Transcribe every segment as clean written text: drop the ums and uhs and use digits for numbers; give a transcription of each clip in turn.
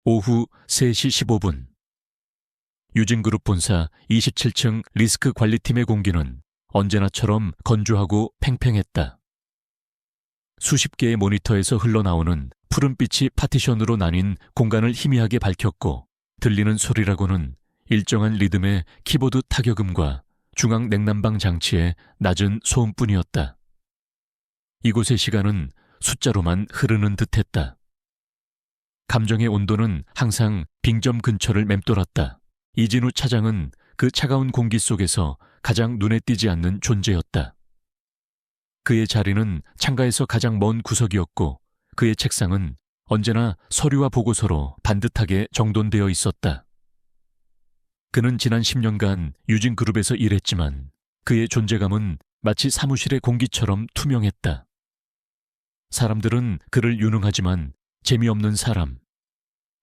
오후 3시 15분. 유진그룹 본사 27층 리스크 관리팀의 공기는 언제나처럼 건조하고 팽팽했다. 수십 개의 모니터에서 흘러나오는 푸른빛이 파티션으로 나뉜 공간을 희미하게 밝혔고, 들리는 소리라고는 일정한 리듬의 키보드 타격음과 중앙 냉난방 장치의 낮은 소음뿐이었다. 이곳의 시간은 숫자로만 흐르는 듯했다. 감정의 온도는 항상 빙점 근처를 맴돌았다. 이진우 차장은 그 차가운 공기 속에서 가장 눈에 띄지 않는 존재였다. 그의 자리는 창가에서 가장 먼 구석이었고, 그의 책상은 언제나 서류와 보고서로 반듯하게 정돈되어 있었다. 그는 지난 10년간 유진그룹에서 일했지만 그의 존재감은 마치 사무실의 공기처럼 투명했다. 사람들은 그를 유능하지만 재미없는 사람,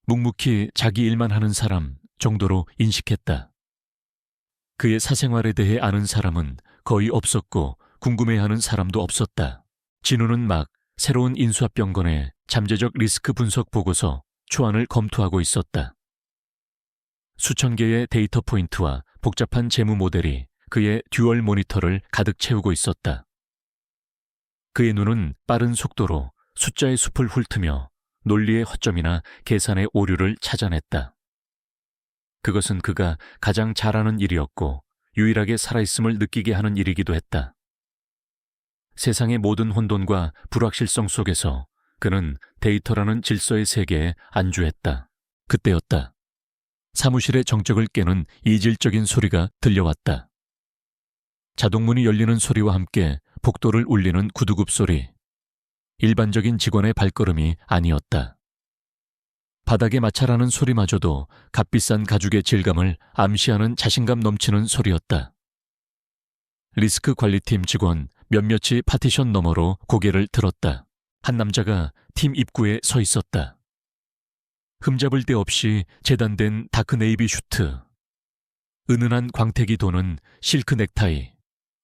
묵묵히 자기 일만 하는 사람 정도로 인식했다. 그의 사생활에 대해 아는 사람은 거의 없었고 궁금해하는 사람도 없었다. 진우는 막 새로운 인수합병건의 잠재적 리스크 분석 보고서 초안을 검토하고 있었다. 수천 개의 데이터 포인트와 복잡한 재무 모델이 그의 듀얼 모니터를 가득 채우고 있었다. 그의 눈은 빠른 속도로 숫자의 숲을 훑으며 논리의 허점이나 계산의 오류를 찾아냈다. 그것은 그가 가장 잘하는 일이었고 유일하게 살아있음을 느끼게 하는 일이기도 했다. 세상의 모든 혼돈과 불확실성 속에서 그는 데이터라는 질서의 세계에 안주했다. 그때였다. 사무실의 정적을 깨는 이질적인 소리가 들려왔다. 자동문이 열리는 소리와 함께 복도를 울리는 구두굽 소리. 일반적인 직원의 발걸음이 아니었다. 바닥에 마찰하는 소리마저도 값비싼 가죽의 질감을 암시하는 자신감 넘치는 소리였다. 리스크 관리팀 직원 몇몇이 파티션 너머로 고개를 들었다. 한 남자가 팀 입구에 서 있었다. 흠잡을 데 없이 재단된 다크 네이비 슈트, 은은한 광택이 도는 실크 넥타이,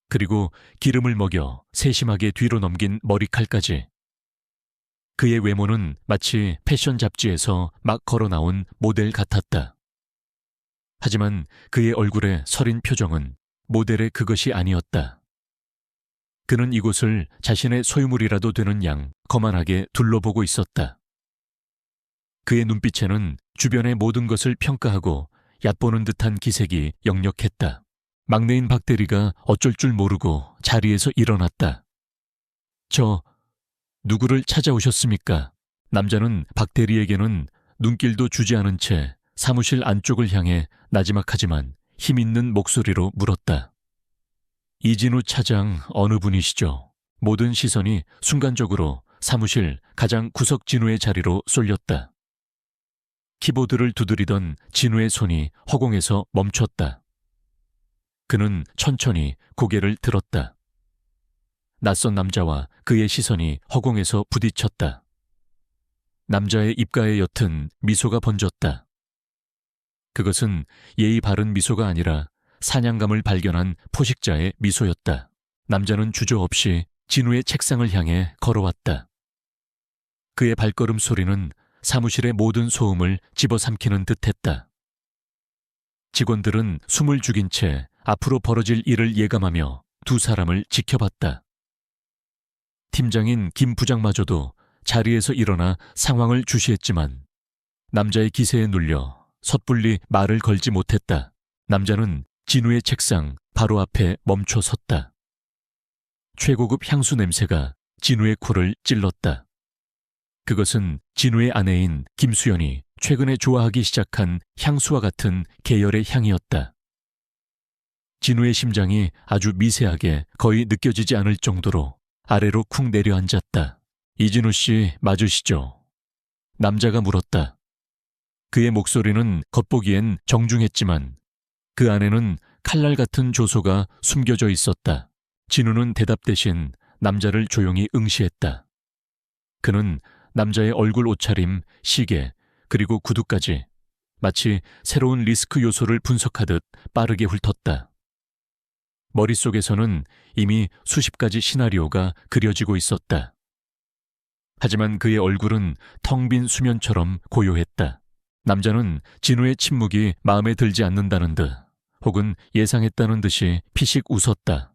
그리고 기름을 먹여 세심하게 뒤로 넘긴 머리칼까지. 그의 외모는 마치 패션 잡지에서 막 걸어 나온 모델 같았다. 하지만 그의 얼굴의 서린 표정은 모델의 그것이 아니었다. 그는 이곳을 자신의 소유물이라도 되는 양 거만하게 둘러보고 있었다. 그의 눈빛에는 주변의 모든 것을 평가하고 얕보는 듯한 기색이 역력했다. 막내인 박대리가 어쩔 줄 모르고 자리에서 일어났다. 누구를 찾아오셨습니까? 남자는 박대리에게는 눈길도 주지 않은 채 사무실 안쪽을 향해 나지막하지만 힘있는 목소리로 물었다. 이진우 차장 어느 분이시죠? 모든 시선이 순간적으로 사무실 가장 구석 진우의 자리로 쏠렸다. 키보드를 두드리던 진우의 손이 허공에서 멈췄다. 그는 천천히 고개를 들었다. 낯선 남자와 그의 시선이 허공에서 부딪혔다. 남자의 입가에 옅은 미소가 번졌다. 그것은 예의 바른 미소가 아니라 사냥감을 발견한 포식자의 미소였다. 남자는 주저없이 진우의 책상을 향해 걸어왔다. 그의 발걸음 소리는 사무실의 모든 소음을 집어삼키는 듯했다. 직원들은 숨을 죽인 채 앞으로 벌어질 일을 예감하며 두 사람을 지켜봤다. 팀장인 김 부장마저도 자리에서 일어나 상황을 주시했지만 남자의 기세에 눌려 섣불리 말을 걸지 못했다. 남자는 진우의 책상 바로 앞에 멈춰 섰다. 최고급 향수 냄새가 진우의 코를 찔렀다. 그것은 진우의 아내인 김수연이 최근에 좋아하기 시작한 향수와 같은 계열의 향이었다. 진우의 심장이 아주 미세하게 거의 느껴지지 않을 정도로 아래로 쿵 내려앉았다. 이진우 씨 맞으시죠? 남자가 물었다. 그의 목소리는 겉보기엔 정중했지만 그 안에는 칼날 같은 조소가 숨겨져 있었다. 진우는 대답 대신 남자를 조용히 응시했다. 그는 남자의 얼굴 옷차림, 시계, 그리고 구두까지 마치 새로운 리스크 요소를 분석하듯 빠르게 훑었다. 머릿속에서는 이미 수십 가지 시나리오가 그려지고 있었다. 하지만 그의 얼굴은 텅 빈 수면처럼 고요했다. 남자는 진우의 침묵이 마음에 들지 않는다는 듯 혹은 예상했다는 듯이 피식 웃었다.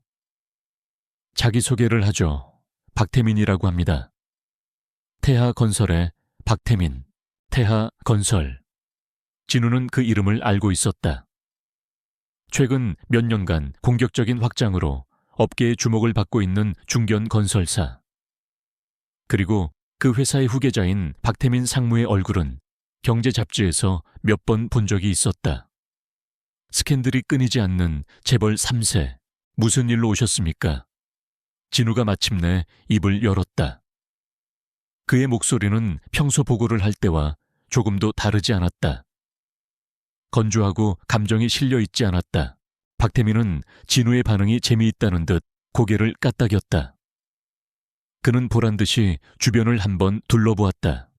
자기소개를 하죠. 박태민이라고 합니다. 태하건설의 박태민, 태하건설. 진우는 그 이름을 알고 있었다. 최근 몇 년간 공격적인 확장으로 업계의 주목을 받고 있는 중견 건설사. 그리고 그 회사의 후계자인 박태민 상무의 얼굴은 경제 잡지에서 몇 번 본 적이 있었다. 스캔들이 끊이지 않는 재벌 3세. 무슨 일로 오셨습니까? 진우가 마침내 입을 열었다. 그의 목소리는 평소 보고를 할 때와 조금도 다르지 않았다. 건조하고 감정이 실려 있지 않았다. 박태민은 진우의 반응이 재미있다는 듯 고개를 까딱였다. 그는 보란듯이 주변을 한번 둘러보았다.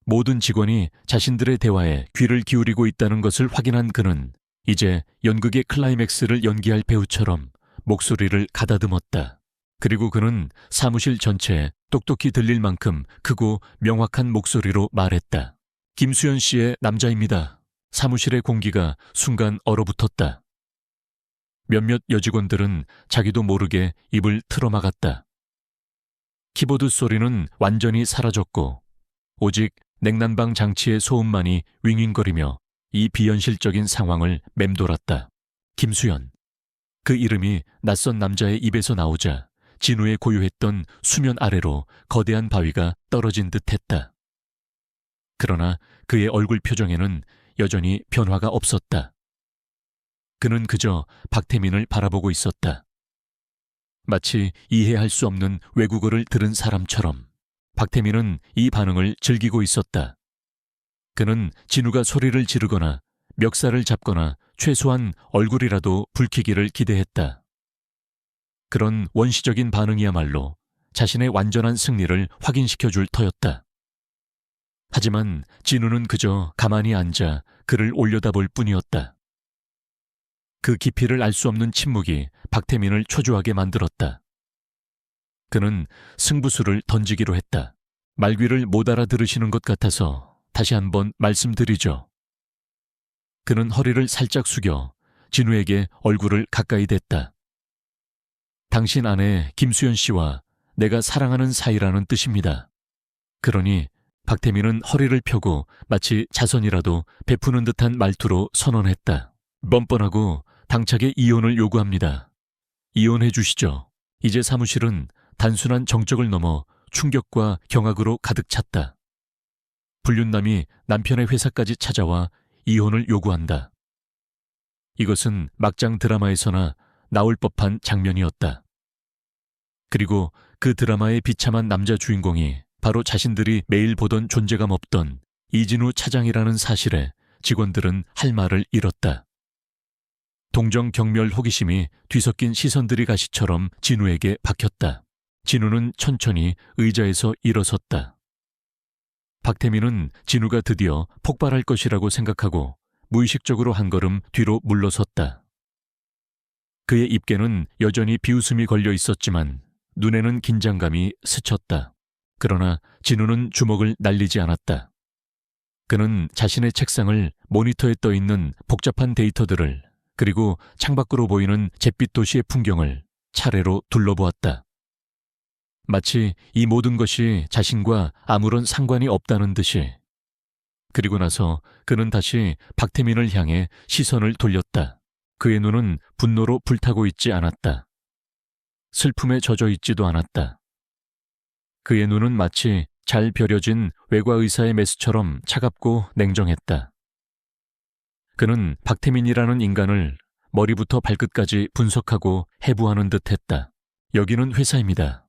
모든 직원이 자신들의 대화에 귀를 기울이고 있다는 것을 확인한 그는 이제 연극의 클라이맥스를 연기할 배우처럼 목소리를 가다듬었다. 그리고 그는 사무실 전체에 똑똑히 들릴 만큼 크고 명확한 목소리로 말했다. 김수현 씨의 남자입니다. 사무실의 공기가 순간 얼어붙었다. 몇몇 여직원들은 자기도 모르게 입을 틀어막았다. 키보드 소리는 완전히 사라졌고 오직 냉난방 장치의 소음만이 윙윙거리며 이 비현실적인 상황을 맴돌았다. 김수현. 그 이름이 낯선 남자의 입에서 나오자 진우의 고요했던 수면 아래로 거대한 바위가 떨어진 듯했다. 그러나 그의 얼굴 표정에는 여전히 변화가 없었다. 그는 그저 박태민을 바라보고 있었다. 마치 이해할 수 없는 외국어를 들은 사람처럼 박태민은 이 반응을 즐기고 있었다. 그는 진우가 소리를 지르거나 멱살을 잡거나 최소한 얼굴이라도 붉히기를 기대했다. 그런 원시적인 반응이야말로 자신의 완전한 승리를 확인시켜줄 터였다. 하지만 진우는 그저 가만히 앉아 그를 올려다볼 뿐이었다. 그 깊이를 알 수 없는 침묵이 박태민을 초조하게 만들었다. 그는 승부수를 던지기로 했다. 말귀를 못 알아들으시는 것 같아서 다시 한번 말씀드리죠. 그는 허리를 살짝 숙여 진우에게 얼굴을 가까이 댔다. 당신 아내 김수현 씨와 내가 사랑하는 사이라는 뜻입니다. 그러니 박태민은 허리를 펴고 마치 자선이라도 베푸는 듯한 말투로 선언했다. 뻔뻔하고 당차게 이혼을 요구합니다. 이혼해 주시죠. 이제 사무실은 단순한 정적을 넘어 충격과 경악으로 가득 찼다. 불륜남이 남편의 회사까지 찾아와 이혼을 요구한다. 이것은 막장 드라마에서나 나올 법한 장면이었다. 그리고 그 드라마의 비참한 남자 주인공이 바로 자신들이 매일 보던 존재감 없던 이진우 차장이라는 사실에 직원들은 할 말을 잃었다. 동정 경멸 호기심이 뒤섞인 시선들이 가시처럼 진우에게 박혔다. 진우는 천천히 의자에서 일어섰다. 박태민은 진우가 드디어 폭발할 것이라고 생각하고 무의식적으로 한 걸음 뒤로 물러섰다. 그의 입계는 여전히 비웃음이 걸려 있었지만 눈에는 긴장감이 스쳤다. 그러나 진우는 주먹을 날리지 않았다. 그는 자신의 책상을 모니터에 떠 있는 복잡한 데이터들을 그리고 창밖으로 보이는 잿빛 도시의 풍경을 차례로 둘러보았다. 마치 이 모든 것이 자신과 아무런 상관이 없다는 듯이. 그리고 나서 그는 다시 박태민을 향해 시선을 돌렸다. 그의 눈은 분노로 불타고 있지 않았다. 슬픔에 젖어 있지도 않았다. 그의 눈은 마치 잘 벼려진 외과 의사의 메스처럼 차갑고 냉정했다. 그는 박태민이라는 인간을 머리부터 발끝까지 분석하고 해부하는 듯했다. 여기는 회사입니다.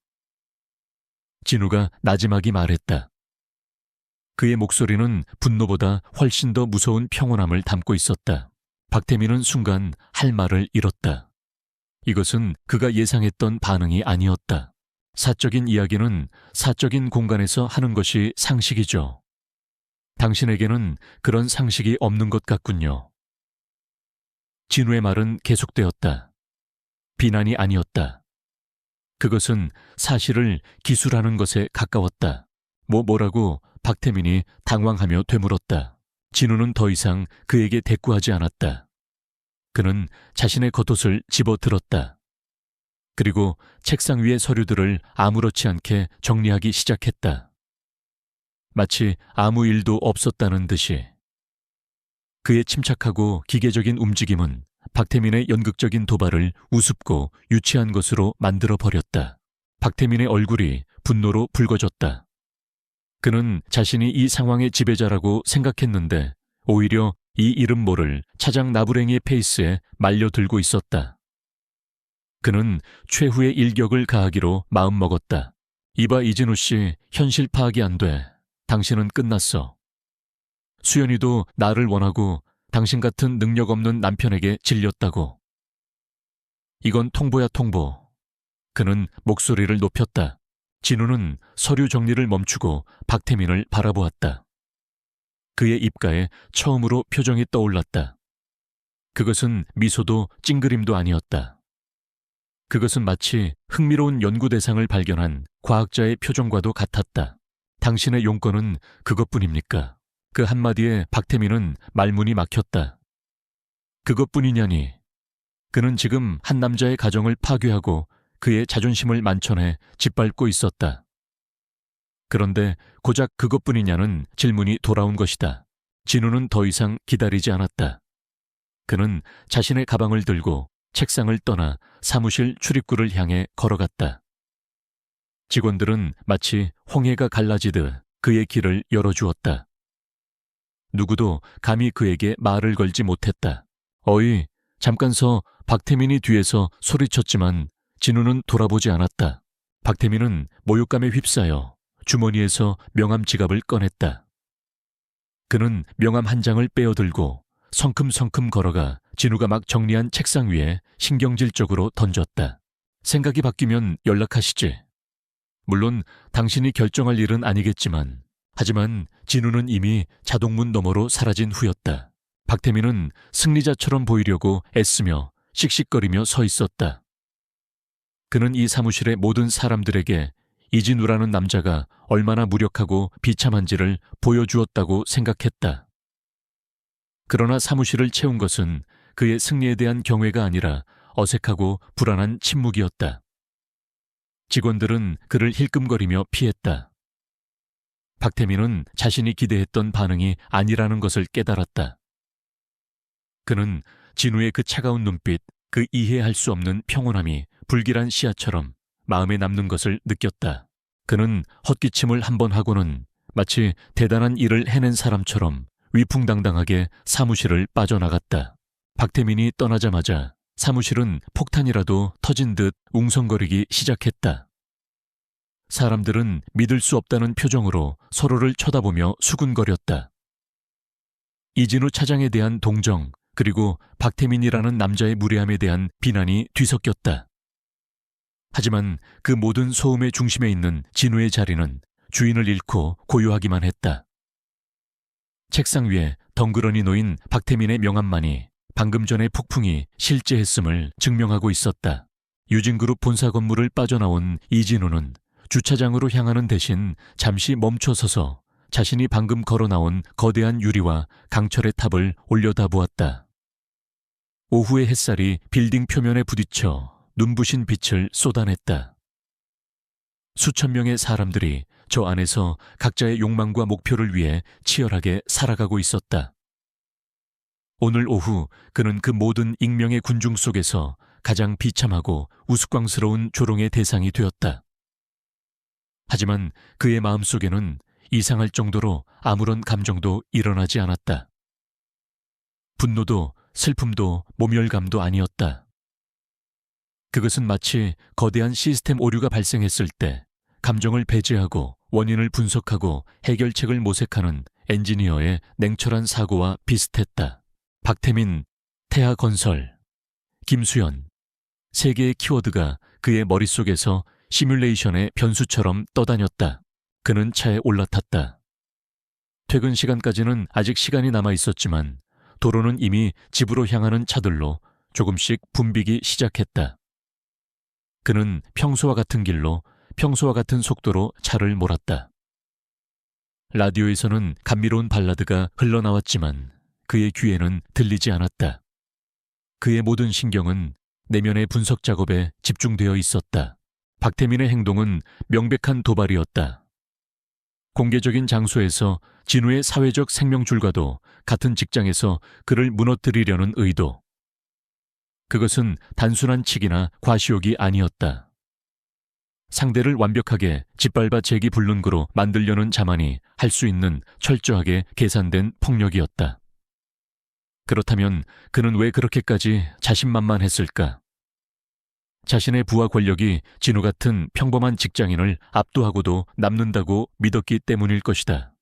진우가 나지막이 말했다. 그의 목소리는 분노보다 훨씬 더 무서운 평온함을 담고 있었다. 박태민은 순간 할 말을 잃었다. 이것은 그가 예상했던 반응이 아니었다. 사적인 이야기는 사적인 공간에서 하는 것이 상식이죠. 당신에게는 그런 상식이 없는 것 같군요. 진우의 말은 계속되었다. 비난이 아니었다. 그것은 사실을 기술하는 것에 가까웠다. 뭐라고 박태민이 당황하며 되물었다. 진우는 더 이상 그에게 대꾸하지 않았다. 그는 자신의 겉옷을 집어들었다. 그리고 책상 위의 서류들을 아무렇지 않게 정리하기 시작했다. 마치 아무 일도 없었다는 듯이. 그의 침착하고 기계적인 움직임은 박태민의 연극적인 도발을 우습고 유치한 것으로 만들어버렸다. 박태민의 얼굴이 분노로 붉어졌다. 그는 자신이 이 상황의 지배자라고 생각했는데 오히려 이 이름 모를 차장 나부랭이의 페이스에 말려들고 있었다. 그는 최후의 일격을 가하기로 마음먹었다. 이봐 이진우 씨, 현실 파악이 안 돼. 당신은 끝났어. 수연이도 나를 원하고 당신 같은 능력 없는 남편에게 질렸다고. 이건 통보야 통보. 그는 목소리를 높였다. 진우는 서류 정리를 멈추고 박태민을 바라보았다. 그의 입가에 처음으로 표정이 떠올랐다. 그것은 미소도 찡그림도 아니었다. 그것은 마치 흥미로운 연구 대상을 발견한 과학자의 표정과도 같았다. 당신의 용건은 그것뿐입니까? 그 한마디에 박태민은 말문이 막혔다. 그것뿐이냐니. 그는 지금 한 남자의 가정을 파괴하고 그의 자존심을 만천해 짓밟고 있었다. 그런데 고작 그것뿐이냐는 질문이 돌아온 것이다. 진우는 더 이상 기다리지 않았다. 그는 자신의 가방을 들고 책상을 떠나 사무실 출입구를 향해 걸어갔다. 직원들은 마치 홍해가 갈라지듯 그의 길을 열어주었다. 누구도 감히 그에게 말을 걸지 못했다. 어이, 잠깐 서. 박태민이 뒤에서 소리쳤지만 진우는 돌아보지 않았다. 박태민은 모욕감에 휩싸여 주머니에서 명함 지갑을 꺼냈다. 그는 명함 한 장을 빼어들고 성큼성큼 걸어가 진우가 막 정리한 책상 위에 신경질적으로 던졌다. 생각이 바뀌면 연락하시지. 물론 당신이 결정할 일은 아니겠지만, 하지만 진우는 이미 자동문 너머로 사라진 후였다. 박태민은 승리자처럼 보이려고 애쓰며 씩씩거리며 서 있었다. 그는 이 사무실의 모든 사람들에게 이진우라는 남자가 얼마나 무력하고 비참한지를 보여주었다고 생각했다. 그러나 사무실을 채운 것은 그의 승리에 대한 경외가 아니라 어색하고 불안한 침묵이었다. 직원들은 그를 힐끔거리며 피했다. 박태민은 자신이 기대했던 반응이 아니라는 것을 깨달았다. 그는 진우의 그 차가운 눈빛, 그 이해할 수 없는 평온함이 불길한 씨앗처럼 마음에 남는 것을 느꼈다. 그는 헛기침을 한 번 하고는 마치 대단한 일을 해낸 사람처럼 위풍당당하게 사무실을 빠져나갔다. 박태민이 떠나자마자 사무실은 폭탄이라도 터진 듯 웅성거리기 시작했다. 사람들은 믿을 수 없다는 표정으로 서로를 쳐다보며 수군거렸다. 이진우 차장에 대한 동정, 그리고 박태민이라는 남자의 무례함에 대한 비난이 뒤섞였다. 하지만 그 모든 소음의 중심에 있는 진우의 자리는 주인을 잃고 고요하기만 했다. 책상 위에 덩그러니 놓인 박태민의 명함만이 방금 전의 폭풍이 실제했음을 증명하고 있었다. 유진그룹 본사 건물을 빠져나온 이진우는 주차장으로 향하는 대신 잠시 멈춰서서 자신이 방금 걸어 나온 거대한 유리와 강철의 탑을 올려다보았다. 오후의 햇살이 빌딩 표면에 부딪혀 눈부신 빛을 쏟아냈다. 수천 명의 사람들이 저 안에서 각자의 욕망과 목표를 위해 치열하게 살아가고 있었다. 오늘 오후 그는 그 모든 익명의 군중 속에서 가장 비참하고 우스꽝스러운 조롱의 대상이 되었다. 하지만 그의 마음속에는 이상할 정도로 아무런 감정도 일어나지 않았다. 분노도 슬픔도 모멸감도 아니었다. 그것은 마치 거대한 시스템 오류가 발생했을 때 감정을 배제하고 원인을 분석하고 해결책을 모색하는 엔지니어의 냉철한 사고와 비슷했다. 박태민, 태하건설, 김수연, 세 개의 키워드가 그의 머릿속에서 시뮬레이션의 변수처럼 떠다녔다. 그는 차에 올라탔다. 퇴근 시간까지는 아직 시간이 남아 있었지만 도로는 이미 집으로 향하는 차들로 조금씩 붐비기 시작했다. 그는 평소와 같은 길로 평소와 같은 속도로 차를 몰았다. 라디오에서는 감미로운 발라드가 흘러나왔지만 그의 귀에는 들리지 않았다. 그의 모든 신경은 내면의 분석 작업에 집중되어 있었다. 박태민의 행동은 명백한 도발이었다. 공개적인 장소에서 진우의 사회적 생명줄과도 같은 직장에서 그를 무너뜨리려는 의도. 그것은 단순한 치기나 과시욕이 아니었다. 상대를 완벽하게 짓밟아 재기 불능구로 만들려는 자만이 할 수 있는 철저하게 계산된 폭력이었다. 그렇다면 그는 왜 그렇게까지 자신만만했을까? 자신의 부와 권력이 진우 같은 평범한 직장인을 압도하고도 남는다고 믿었기 때문일 것이다.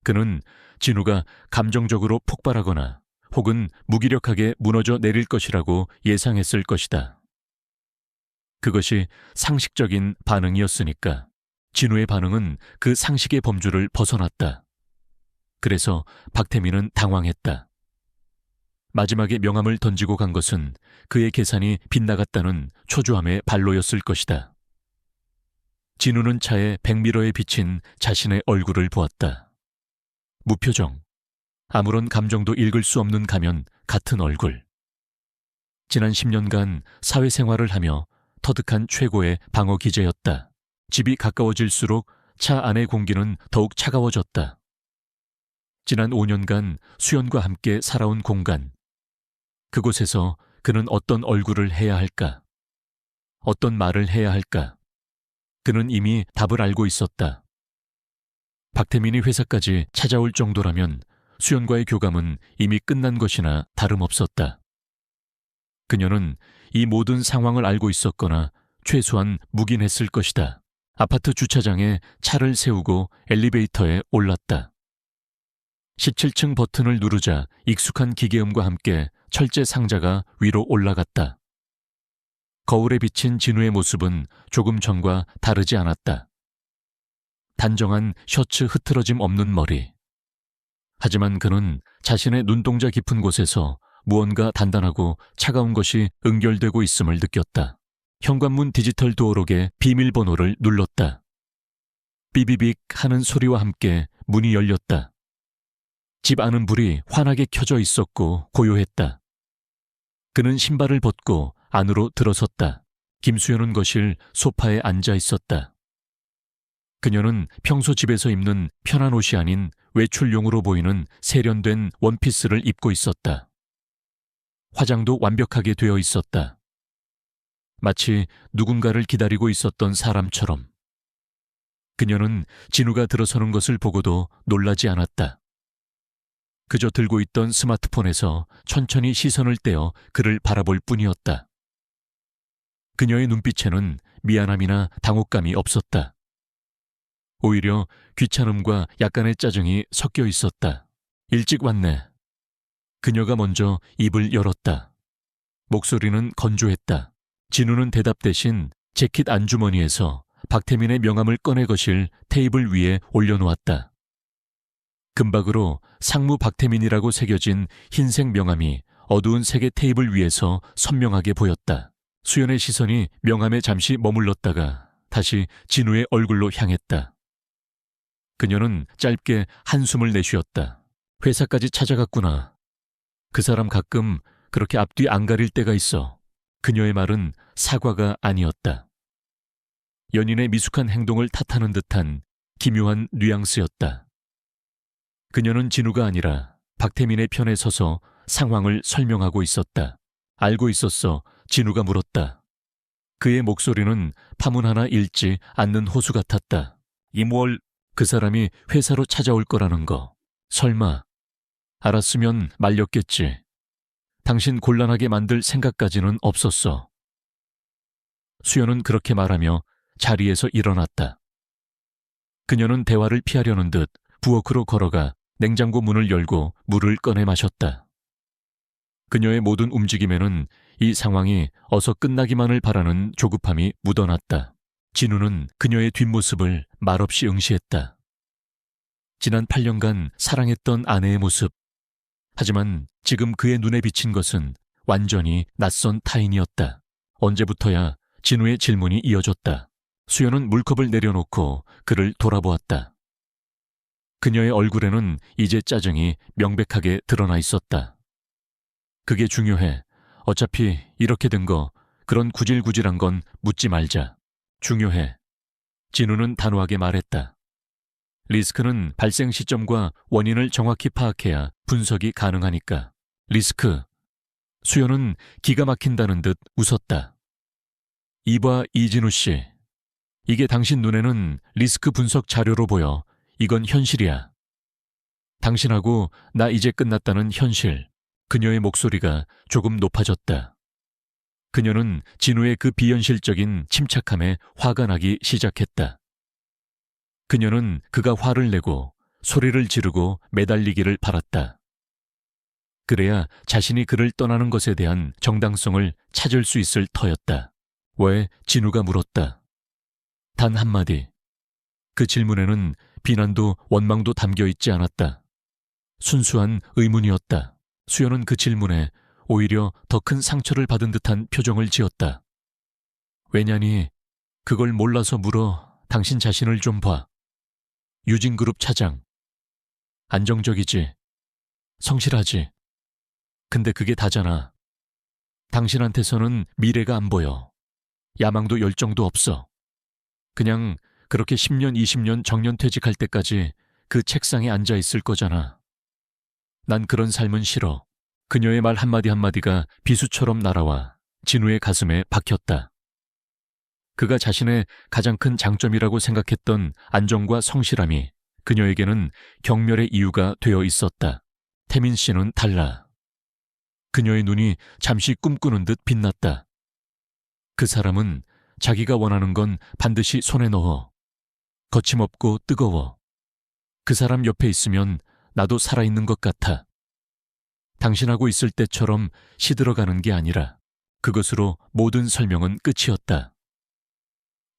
그는 진우가 감정적으로 폭발하거나 혹은 무기력하게 무너져 내릴 것이라고 예상했을 것이다. 그것이 상식적인 반응이었으니까 진우의 반응은 그 상식의 범주를 벗어났다. 그래서 박태민은 당황했다. 마지막에 명함을 던지고 간 것은 그의 계산이 빗나갔다는 초조함의 발로였을 것이다. 진우는 차에 백미러에 비친 자신의 얼굴을 보았다. 무표정, 아무런 감정도 읽을 수 없는 가면 같은 얼굴. 지난 10년간 사회생활을 하며 터득한 최고의 방어 기제였다. 집이 가까워질수록 차 안의 공기는 더욱 차가워졌다. 지난 5년간 수연과 함께 살아온 공간. 그곳에서 그는 어떤 얼굴을 해야 할까? 어떤 말을 해야 할까? 그는 이미 답을 알고 있었다. 박태민이 회사까지 찾아올 정도라면 수연과의 교감은 이미 끝난 것이나 다름없었다. 그녀는 이 모든 상황을 알고 있었거나 최소한 묵인했을 것이다. 아파트 주차장에 차를 세우고 엘리베이터에 올랐다. 17층 버튼을 누르자 익숙한 기계음과 함께 철제 상자가 위로 올라갔다. 거울에 비친 진우의 모습은 조금 전과 다르지 않았다. 단정한 셔츠 흐트러짐 없는 머리. 하지만 그는 자신의 눈동자 깊은 곳에서 무언가 단단하고 차가운 것이 응결되고 있음을 느꼈다. 현관문 디지털 도어록의 비밀번호를 눌렀다. 삐비빅 하는 소리와 함께 문이 열렸다. 집 안은 불이 환하게 켜져 있었고 고요했다. 그는 신발을 벗고 안으로 들어섰다. 김수현은 거실 소파에 앉아 있었다. 그녀는 평소 집에서 입는 편한 옷이 아닌 외출용으로 보이는 세련된 원피스를 입고 있었다. 화장도 완벽하게 되어 있었다. 마치 누군가를 기다리고 있었던 사람처럼. 그녀는 진우가 들어서는 것을 보고도 놀라지 않았다. 그저 들고 있던 스마트폰에서 천천히 시선을 떼어 그를 바라볼 뿐이었다. 그녀의 눈빛에는 미안함이나 당혹감이 없었다. 오히려 귀찮음과 약간의 짜증이 섞여 있었다. 일찍 왔네. 그녀가 먼저 입을 열었다. 목소리는 건조했다. 진우는 대답 대신 재킷 안주머니에서 박태민의 명함을 꺼내 거실 테이블 위에 올려놓았다. 금박으로 상무 박태민이라고 새겨진 흰색 명함이 어두운 색의 테이블 위에서 선명하게 보였다. 수연의 시선이 명함에 잠시 머물렀다가 다시 진우의 얼굴로 향했다. 그녀는 짧게 한숨을 내쉬었다. 회사까지 찾아갔구나. 그 사람 가끔 그렇게 앞뒤 안 가릴 때가 있어. 그녀의 말은 사과가 아니었다. 연인의 미숙한 행동을 탓하는 듯한 기묘한 뉘앙스였다. 그녀는 진우가 아니라 박태민의 편에 서서 상황을 설명하고 있었다. 알고 있었어. 진우가 물었다. 그의 목소리는 파문 하나 읽지 않는 호수 같았다. 임월, 그 사람이 회사로 찾아올 거라는 거. 설마. 알았으면 말렸겠지. 당신 곤란하게 만들 생각까지는 없었어. 수연은 그렇게 말하며 자리에서 일어났다. 그녀는 대화를 피하려는 듯 부엌으로 걸어가 냉장고 문을 열고 물을 꺼내 마셨다. 그녀의 모든 움직임에는 이 상황이 어서 끝나기만을 바라는 조급함이 묻어났다. 진우는 그녀의 뒷모습을 말없이 응시했다. 지난 8년간 사랑했던 아내의 모습. 하지만 지금 그의 눈에 비친 것은 완전히 낯선 타인이었다. 언제부터야 진우의 질문이 이어졌다. 수연은 물컵을 내려놓고 그를 돌아보았다. 그녀의 얼굴에는 이제 짜증이 명백하게 드러나 있었다. 그게 중요해. 어차피 이렇게 된 거, 그런 구질구질한 건 묻지 말자. 중요해. 진우는 단호하게 말했다. 리스크는 발생 시점과 원인을 정확히 파악해야 분석이 가능하니까. 리스크. 수연은 기가 막힌다는 듯 웃었다. 이봐 이진우 씨. 이게 당신 눈에는 리스크 분석 자료로 보여. 이건 현실이야. 당신하고 나 이제 끝났다는 현실. 그녀의 목소리가 조금 높아졌다. 그녀는 진우의 그 비현실적인 침착함에 화가 나기 시작했다. 그녀는 그가 화를 내고 소리를 지르고 매달리기를 바랐다. 그래야 자신이 그를 떠나는 것에 대한 정당성을 찾을 수 있을 터였다. 왜? 진우가 물었다. 단 한마디. 그 질문에는 비난도 원망도 담겨 있지 않았다. 순수한 의문이었다. 수연은 그 질문에 오히려 더 큰 상처를 받은 듯한 표정을 지었다. 왜냐니 그걸 몰라서 물어. 당신 자신을 좀 봐. 유진그룹 차장. 안정적이지. 성실하지. 근데 그게 다잖아. 당신한테서는 미래가 안 보여. 야망도 열정도 없어. 그냥 그렇게 10년, 20년 정년퇴직할 때까지 그 책상에 앉아 있을 거잖아. 난 그런 삶은 싫어. 그녀의 말 한마디 한마디가 비수처럼 날아와 진우의 가슴에 박혔다. 그가 자신의 가장 큰 장점이라고 생각했던 안정과 성실함이 그녀에게는 경멸의 이유가 되어 있었다. 태민 씨는 달라. 그녀의 눈이 잠시 꿈꾸는 듯 빛났다. 그 사람은 자기가 원하는 건 반드시 손에 넣어. 거침없고 뜨거워. 그 사람 옆에 있으면 나도 살아있는 것 같아. 당신하고 있을 때처럼 시들어가는 게 아니라 그것으로 모든 설명은 끝이었다.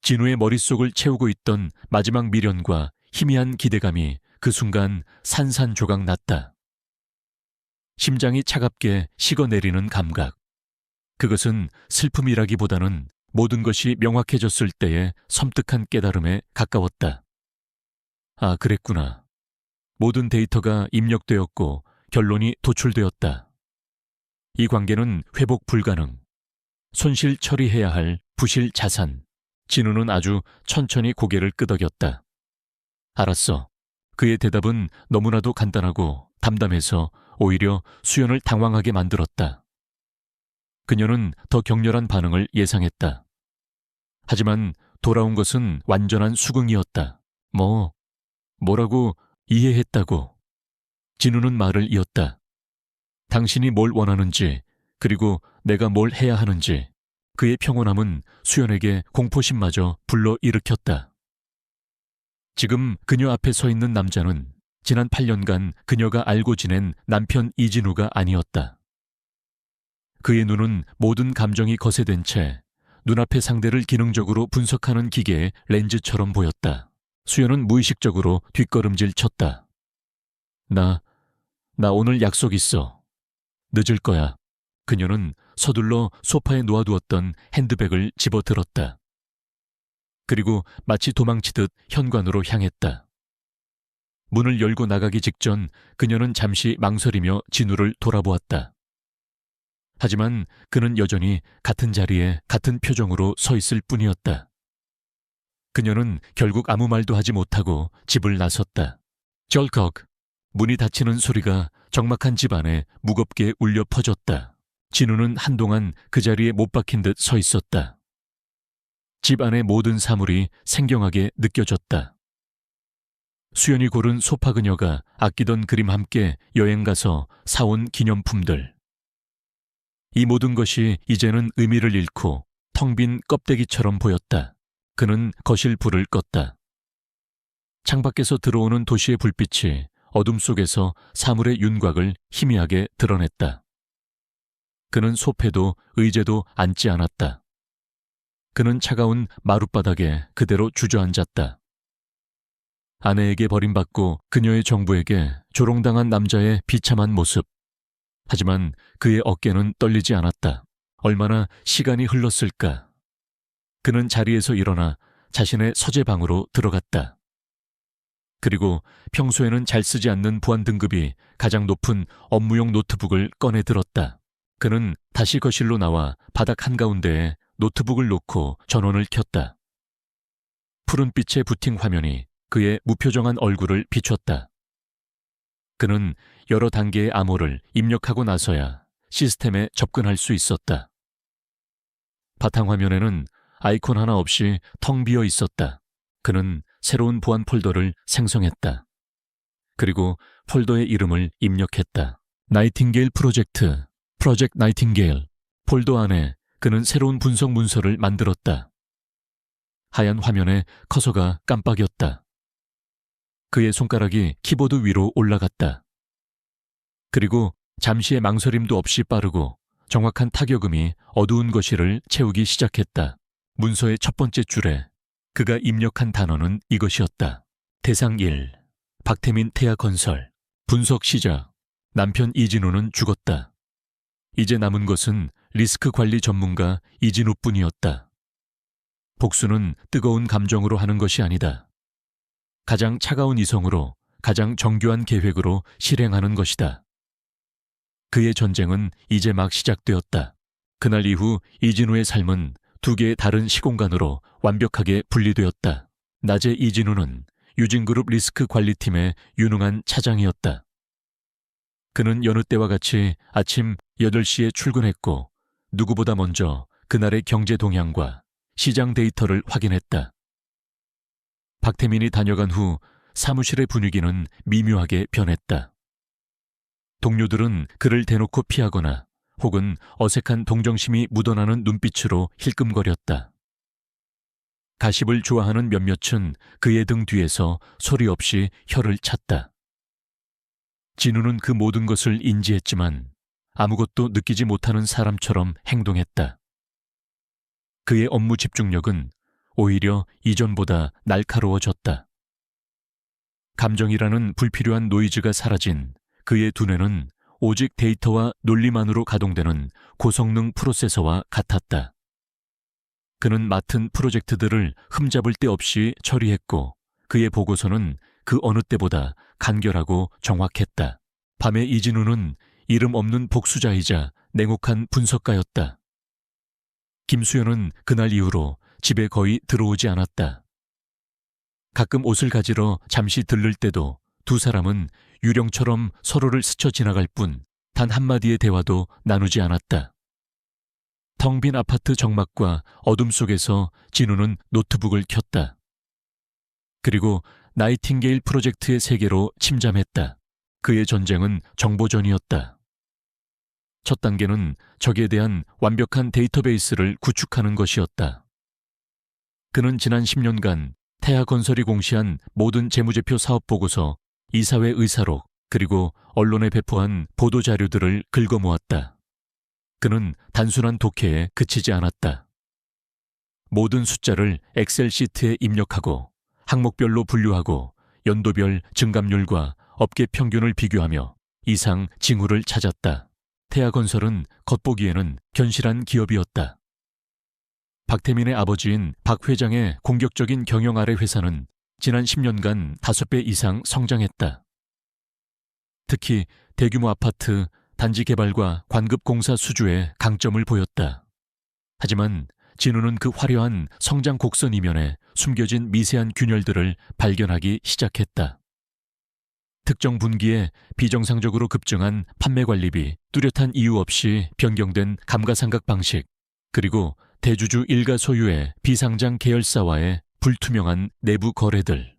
진우의 머릿속을 채우고 있던 마지막 미련과 희미한 기대감이 그 순간 산산조각 났다. 심장이 차갑게 식어내리는 감각. 그것은 슬픔이라기보다는 모든 것이 명확해졌을 때의 섬뜩한 깨달음에 가까웠다. 아, 그랬구나. 모든 데이터가 입력되었고 결론이 도출되었다. 이 관계는 회복 불가능. 손실 처리해야 할 부실 자산. 진우는 아주 천천히 고개를 끄덕였다. 알았어. 그의 대답은 너무나도 간단하고 담담해서 오히려 수연을 당황하게 만들었다. 그녀는 더 격렬한 반응을 예상했다. 하지만 돌아온 것은 완전한 수긍이었다. 뭐라고 이해했다고. 진우는 말을 이었다. 당신이 뭘 원하는지, 그리고 내가 뭘 해야 하는지. 그의 평온함은 수연에게 공포심마저 불러일으켰다. 지금 그녀 앞에 서 있는 남자는 지난 8년간 그녀가 알고 지낸 남편 이진우가 아니었다. 그의 눈은 모든 감정이 거세된 채 눈앞의 상대를 기능적으로 분석하는 기계의 렌즈처럼 보였다. 수연은 무의식적으로 뒷걸음질 쳤다. 나 오늘 약속 있어. 늦을 거야. 그녀는 서둘러 소파에 놓아두었던 핸드백을 집어들었다. 그리고 마치 도망치듯 현관으로 향했다. 문을 열고 나가기 직전 그녀는 잠시 망설이며 진우를 돌아보았다. 하지만 그는 여전히 같은 자리에 같은 표정으로 서 있을 뿐이었다. 그녀는 결국 아무 말도 하지 못하고 집을 나섰다. 절컥! 문이 닫히는 소리가 적막한 집 안에 무겁게 울려 퍼졌다. 진우는 한동안 그 자리에 못 박힌 듯 서 있었다. 집 안의 모든 사물이 생경하게 느껴졌다. 수연이 고른 소파 그녀가 아끼던 그림 함께 여행 가서 사온 기념품들. 이 모든 것이 이제는 의미를 잃고 텅 빈 껍데기처럼 보였다. 그는 거실 불을 껐다. 창밖에서 들어오는 도시의 불빛이 어둠 속에서 사물의 윤곽을 희미하게 드러냈다. 그는 소패도 의제도 앉지 않았다. 그는 차가운 마룻바닥에 그대로 주저앉았다. 아내에게 버림받고 그녀의 정부에게 조롱당한 남자의 비참한 모습. 하지만 그의 어깨는 떨리지 않았다. 얼마나 시간이 흘렀을까. 그는 자리에서 일어나 자신의 서재방으로 들어갔다. 그리고 평소에는 잘 쓰지 않는 보안 등급이 가장 높은 업무용 노트북을 꺼내 들었다. 그는 다시 거실로 나와 바닥 한가운데에 노트북을 놓고 전원을 켰다. 푸른빛의 부팅 화면이 그의 무표정한 얼굴을 비췄다. 그는 여러 단계의 암호를 입력하고 나서야 시스템에 접근할 수 있었다. 바탕화면에는 아이콘 하나 없이 텅 비어 있었다. 그는 새로운 보안 폴더를 생성했다. 그리고 폴더의 이름을 입력했다. 나이팅게일 프로젝트, 프로젝트 나이팅게일. 폴더 안에 그는 새로운 분석 문서를 만들었다. 하얀 화면에 커서가 깜빡였다. 그의 손가락이 키보드 위로 올라갔다. 그리고 잠시의 망설임도 없이 빠르고 정확한 타격음이 어두운 거실을 채우기 시작했다. 문서의 첫 번째 줄에 그가 입력한 단어는 이것이었다. 대상 1. 박태민 태아건설. 분석 시작. 남편 이진우는 죽었다. 이제 남은 것은 리스크 관리 전문가 이진우뿐이었다. 복수는 뜨거운 감정으로 하는 것이 아니다. 가장 차가운 이성으로, 가장 정교한 계획으로 실행하는 것이다. 그의 전쟁은 이제 막 시작되었다. 그날 이후 이진우의 삶은 두 개의 다른 시공간으로 완벽하게 분리되었다. 낮에 이진우는 유진그룹 리스크 관리팀의 유능한 차장이었다. 그는 여느 때와 같이 아침 8시에 출근했고 누구보다 먼저 그날의 경제 동향과 시장 데이터를 확인했다. 박태민이 다녀간 후 사무실의 분위기는 미묘하게 변했다. 동료들은 그를 대놓고 피하거나 혹은 어색한 동정심이 묻어나는 눈빛으로 힐끔거렸다. 가십을 좋아하는 몇몇은 그의 등 뒤에서 소리 없이 혀를 찼다. 진우는 그 모든 것을 인지했지만 아무것도 느끼지 못하는 사람처럼 행동했다. 그의 업무 집중력은 오히려 이전보다 날카로워졌다. 감정이라는 불필요한 노이즈가 사라진 그의 두뇌는 오직 데이터와 논리만으로 가동되는 고성능 프로세서와 같았다. 그는 맡은 프로젝트들을 흠잡을 데 없이 처리했고 그의 보고서는 그 어느 때보다 간결하고 정확했다. 밤에 이진우는 이름 없는 복수자이자 냉혹한 분석가였다. 김수현은 그날 이후로 집에 거의 들어오지 않았다. 가끔 옷을 가지러 잠시 들를 때도 두 사람은 유령처럼 서로를 스쳐 지나갈 뿐 단 한마디의 대화도 나누지 않았다. 텅 빈 아파트 정막과 어둠 속에서 진우는 노트북을 켰다. 그리고 나이팅게일 프로젝트의 세계로 침잠했다. 그의 전쟁은 정보전이었다. 첫 단계는 적에 대한 완벽한 데이터베이스를 구축하는 것이었다. 그는 지난 10년간 태아건설이 공시한 모든 재무제표 사업보고서, 이사회 의사록, 그리고 언론에 배포한 보도자료들을 긁어모았다. 그는 단순한 독해에 그치지 않았다. 모든 숫자를 엑셀 시트에 입력하고 항목별로 분류하고 연도별 증감률과 업계 평균을 비교하며 이상 징후를 찾았다. 태아건설은 겉보기에는 견실한 기업이었다. 박태민의 아버지인 박 회장의 공격적인 경영 아래 회사는 지난 10년간 5배 이상 성장했다. 특히 대규모 아파트, 단지 개발과 관급 공사 수주에 강점을 보였다. 하지만 진우는 그 화려한 성장 곡선 이면에 숨겨진 미세한 균열들을 발견하기 시작했다. 특정 분기에 비정상적으로 급증한 판매 관리비, 뚜렷한 이유 없이 변경된 감가상각 방식, 그리고 대주주 일가 소유의 비상장 계열사와의 불투명한 내부 거래들.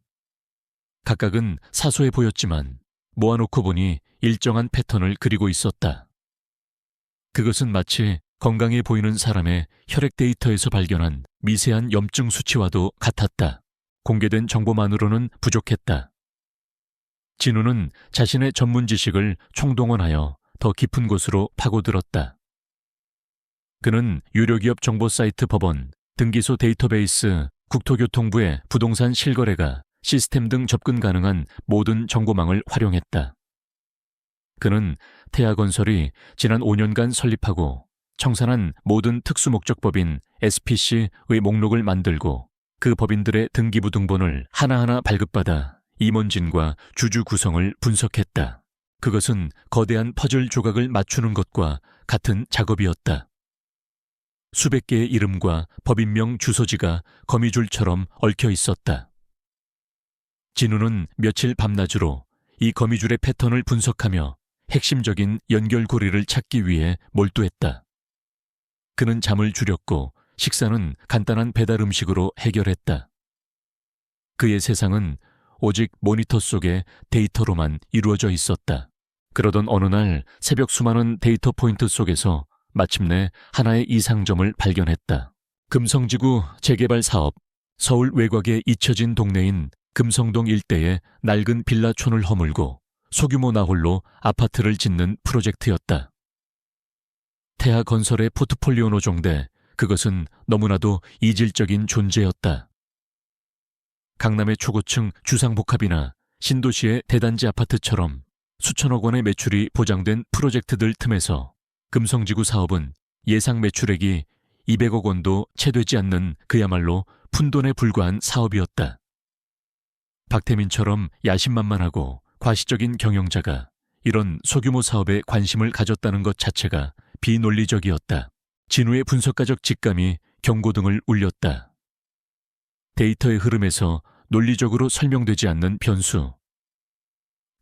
각각은 사소해 보였지만 모아놓고 보니 일정한 패턴을 그리고 있었다. 그것은 마치 건강해 보이는 사람의 혈액 데이터에서 발견한 미세한 염증 수치와도 같았다. 공개된 정보만으로는 부족했다. 진우는 자신의 전문 지식을 총동원하여 더 깊은 곳으로 파고들었다. 그는 유료기업 정보 사이트 법원, 등기소 데이터베이스, 국토교통부의 부동산 실거래가 시스템 등 접근 가능한 모든 정보망을 활용했다. 그는 태아건설이 지난 5년간 설립하고 청산한 모든 특수목적법인 SPC의 목록을 만들고 그 법인들의 등기부 등본을 하나하나 발급받아 임원진과 주주 구성을 분석했다. 그것은 거대한 퍼즐 조각을 맞추는 것과 같은 작업이었다. 수백 개의 이름과 법인명 주소지가 거미줄처럼 얽혀 있었다. 진우는 며칠 밤낮으로 이 거미줄의 패턴을 분석하며 핵심적인 연결고리를 찾기 위해 몰두했다. 그는 잠을 줄였고 식사는 간단한 배달 음식으로 해결했다. 그의 세상은 오직 모니터 속의 데이터로만 이루어져 있었다. 그러던 어느 날 새벽 수많은 데이터 포인트 속에서 마침내 하나의 이상점을 발견했다. 금성지구 재개발 사업, 서울 외곽에 잊혀진 동네인 금성동 일대의 낡은 빌라촌을 허물고 소규모 나홀로 아파트를 짓는 프로젝트였다. 태하건설의 포트폴리오 노종대, 그것은 너무나도 이질적인 존재였다. 강남의 초고층 주상복합이나 신도시의 대단지 아파트처럼 수천억 원의 매출이 보장된 프로젝트들 틈에서 금성지구 사업은 예상 매출액이 200억 원도 채 되지 않는 그야말로 푼돈에 불과한 사업이었다. 박태민처럼 야심만만하고 과시적인 경영자가 이런 소규모 사업에 관심을 가졌다는 것 자체가 비논리적이었다. 진우의 분석가적 직감이 경고등을 울렸다. 데이터의 흐름에서 논리적으로 설명되지 않는 변수.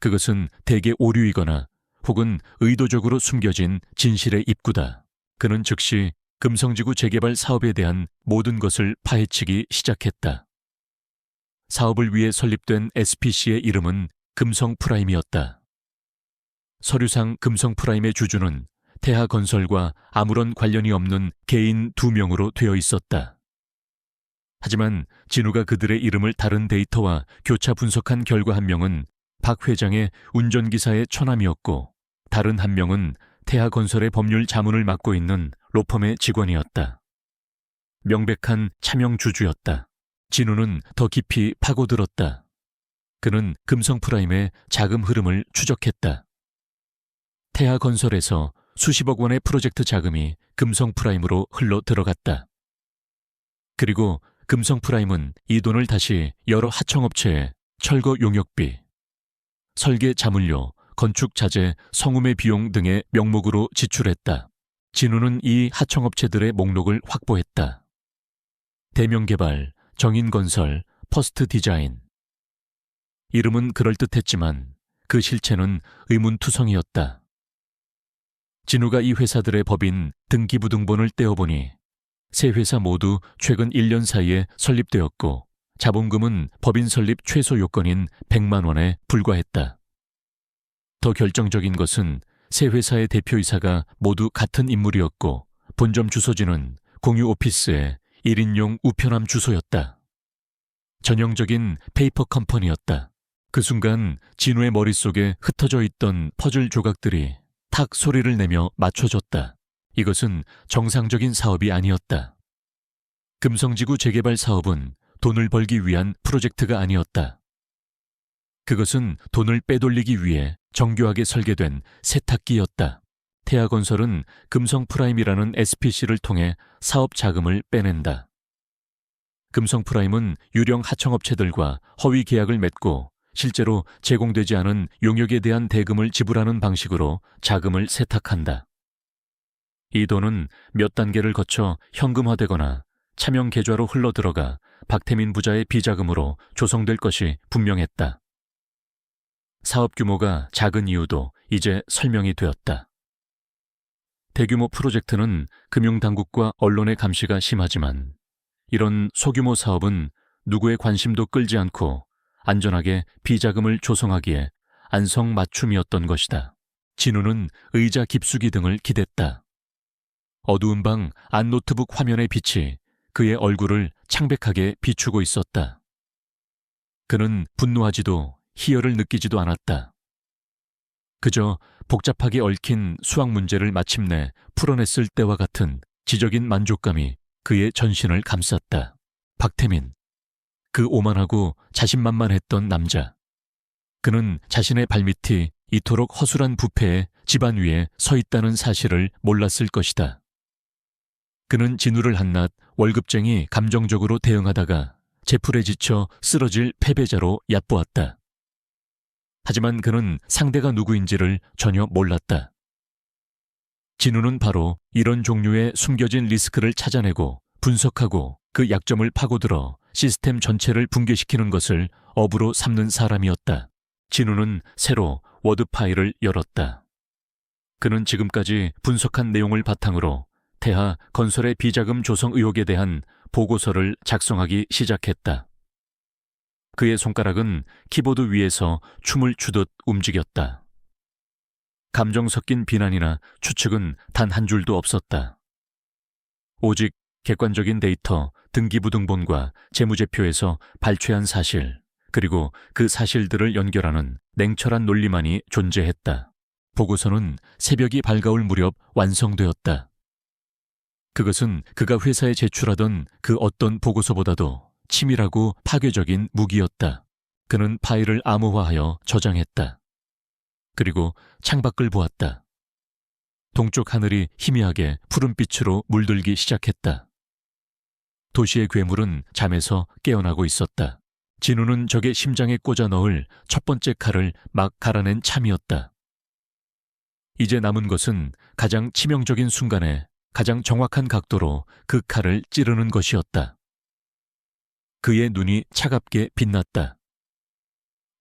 그것은 대개 오류이거나 혹은 의도적으로 숨겨진 진실의 입구다. 그는 즉시 금성지구 재개발 사업에 대한 모든 것을 파헤치기 시작했다. 사업을 위해 설립된 SPC의 이름은 금성프라임이었다. 서류상 금성프라임의 주주는 태하건설과 아무런 관련이 없는 개인 2명으로 되어 있었다. 하지만 진우가 그들의 이름을 다른 데이터와 교차 분석한 결과 한 명은 박 회장의 운전기사의 처남이었고 다른 한 명은 태하건설의 법률 자문을 맡고 있는 로펌의 직원이었다. 명백한 차명 주주였다. 진우는 더 깊이 파고들었다. 그는 금성프라임의 자금 흐름을 추적했다. 태하건설에서 수십억 원의 프로젝트 자금이 금성프라임으로 흘러 들어갔다. 그리고 금성프라임은 이 돈을 다시 여러 하청업체에 철거 용역비, 설계 자문료, 건축 자재, 성음의 비용 등의 명목으로 지출했다. 진우는 이 하청업체들의 목록을 확보했다. 대명개발, 정인건설, 퍼스트디자인. 이름은 그럴듯했지만 그 실체는 의문투성이었다. 진우가 이 회사들의 법인 등기부등본을 떼어보니 세 회사 모두 최근 1년 사이에 설립되었고 자본금은 법인 설립 최소 요건인 100만 원에 불과했다. 더 결정적인 것은 세 회사의 대표이사가 모두 같은 인물이었고 본점 주소지는 공유 오피스의 1인용 우편함 주소였다. 전형적인 페이퍼 컴퍼니였다. 그 순간 진우의 머릿속에 흩어져 있던 퍼즐 조각들이 탁 소리를 내며 맞춰졌다. 이것은 정상적인 사업이 아니었다. 금성지구 재개발 사업은 돈을 벌기 위한 프로젝트가 아니었다. 그것은 돈을 빼돌리기 위해 정교하게 설계된 세탁기였다. 태하건설은 금성프라임이라는 SPC를 통해 사업 자금을 빼낸다. 금성프라임은 유령 하청업체들과 허위 계약을 맺고 실제로 제공되지 않은 용역에 대한 대금을 지불하는 방식으로 자금을 세탁한다. 이 돈은 몇 단계를 거쳐 현금화되거나 차명 계좌로 흘러들어가 박태민 부자의 비자금으로 조성될 것이 분명했다. 사업 규모가 작은 이유도 이제 설명이 되었다. 대규모 프로젝트는 금융당국과 언론의 감시가 심하지만 이런 소규모 사업은 누구의 관심도 끌지 않고 안전하게 비자금을 조성하기에 안성맞춤이었던 것이다. 진우는 의자 깊숙이 등을 기댔다. 어두운 방 안 노트북 화면의 빛이 그의 얼굴을 창백하게 비추고 있었다. 그는 분노하지도 희열을 느끼지도 않았다. 그저 복잡하게 얽힌 수학 문제를 마침내 풀어냈을 때와 같은 지적인 만족감이 그의 전신을 감쌌다. 박태민, 그 오만하고 자신만만했던 남자. 그는 자신의 발밑이 이토록 허술한 부패의 집안 위에 서 있다는 사실을 몰랐을 것이다. 그는 진우를 한낱 월급쟁이 감정적으로 대응하다가 제풀에 지쳐 쓰러질 패배자로 얕보았다. 하지만 그는 상대가 누구인지를 전혀 몰랐다. 진우는 바로 이런 종류의 숨겨진 리스크를 찾아내고 분석하고 그 약점을 파고들어 시스템 전체를 붕괴시키는 것을 업으로 삼는 사람이었다. 진우는 새로 워드 파일을 열었다. 그는 지금까지 분석한 내용을 바탕으로 태하 건설의 비자금 조성 의혹에 대한 보고서를 작성하기 시작했다. 그의 손가락은 키보드 위에서 춤을 추듯 움직였다. 감정 섞인 비난이나 추측은 단 한 줄도 없었다. 오직 객관적인 데이터, 등기부등본과 재무제표에서 발췌한 사실, 그리고 그 사실들을 연결하는 냉철한 논리만이 존재했다. 보고서는 새벽이 밝아올 무렵 완성되었다. 그것은 그가 회사에 제출하던 그 어떤 보고서보다도 치밀하고 파괴적인 무기였다. 그는 파일을 암호화하여 저장했다. 그리고 창밖을 보았다. 동쪽 하늘이 희미하게 푸른빛으로 물들기 시작했다. 도시의 괴물은 잠에서 깨어나고 있었다. 진우는 적의 심장에 꽂아 넣을 첫 번째 칼을 막 갈아낸 참이었다. 이제 남은 것은 가장 치명적인 순간에 가장 정확한 각도로 그 칼을 찌르는 것이었다. 그의 눈이 차갑게 빛났다.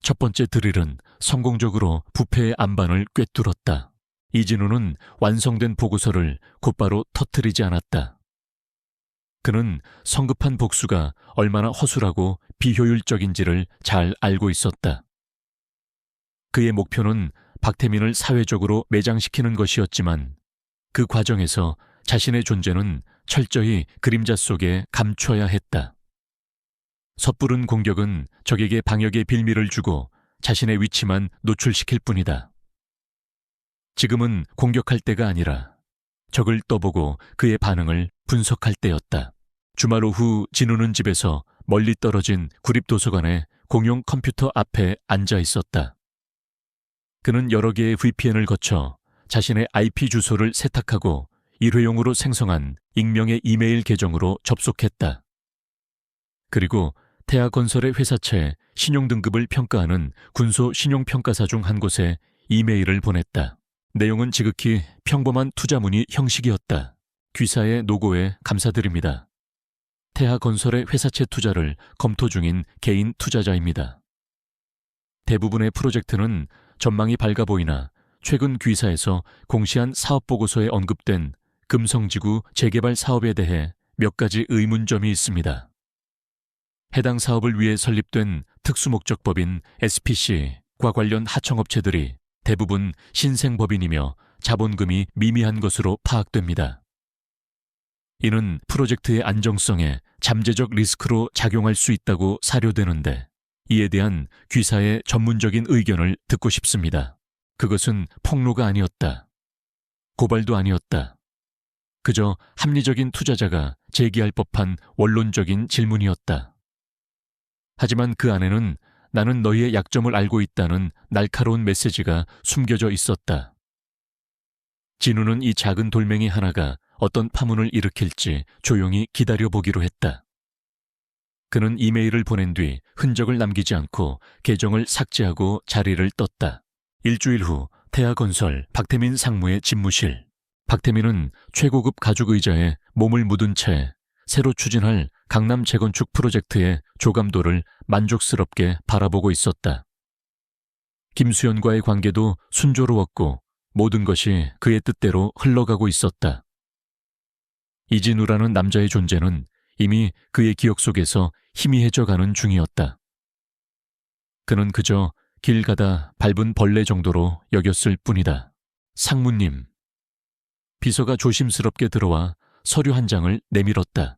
첫 번째 드릴은 성공적으로 부패의 안반을 꿰뚫었다. 이진우는 완성된 보고서를 곧바로 터뜨리지 않았다. 그는 성급한 복수가 얼마나 허술하고 비효율적인지를 잘 알고 있었다. 그의 목표는 박태민을 사회적으로 매장시키는 것이었지만 그 과정에서 자신의 존재는 철저히 그림자 속에 감춰야 했다. 섣부른 공격은 적에게 방역의 빌미를 주고 자신의 위치만 노출시킬 뿐이다. 지금은 공격할 때가 아니라 적을 떠보고 그의 반응을 분석할 때였다. 주말 오후 진우는 집에서 멀리 떨어진 구립도서관의 공용 컴퓨터 앞에 앉아 있었다. 그는 여러 개의 VPN을 거쳐 자신의 IP 주소를 세탁하고 일회용으로 생성한 익명의 이메일 계정으로 접속했다. 그리고 태하건설의 회사채 신용등급을 평가하는 군소 신용평가사 중 한 곳에 이메일을 보냈다. 내용은 지극히 평범한 투자문의 형식이었다. 귀사의 노고에 감사드립니다. 태하건설의 회사채 투자를 검토 중인 개인 투자자입니다. 대부분의 프로젝트는 전망이 밝아 보이나 최근 귀사에서 공시한 사업보고서에 언급된 금성지구 재개발 사업에 대해 몇 가지 의문점이 있습니다. 해당 사업을 위해 설립된 특수목적법인 SPC과 관련 하청업체들이 대부분 신생법인이며 자본금이 미미한 것으로 파악됩니다. 이는 프로젝트의 안정성에 잠재적 리스크로 작용할 수 있다고 사료되는데 이에 대한 귀사의 전문적인 의견을 듣고 싶습니다. 그것은 폭로가 아니었다. 고발도 아니었다. 그저 합리적인 투자자가 제기할 법한 원론적인 질문이었다. 하지만 그 안에는 나는 너희의 약점을 알고 있다는 날카로운 메시지가 숨겨져 있었다. 진우는 이 작은 돌멩이 하나가 어떤 파문을 일으킬지 조용히 기다려보기로 했다. 그는 이메일을 보낸 뒤 흔적을 남기지 않고 계정을 삭제하고 자리를 떴다. 일주일 후 태하건설 박태민 상무의 집무실. 박태민은 최고급 가죽 의자에 몸을 묻은 채 새로 추진할 강남 재건축 프로젝트의 조감도를 만족스럽게 바라보고 있었다. 김수현과의 관계도 순조로웠고 모든 것이 그의 뜻대로 흘러가고 있었다. 이진우라는 남자의 존재는 이미 그의 기억 속에서 희미해져 가는 중이었다. 그는 그저 길 가다 밟은 벌레 정도로 여겼을 뿐이다. 상무님. 비서가 조심스럽게 들어와 서류 한 장을 내밀었다.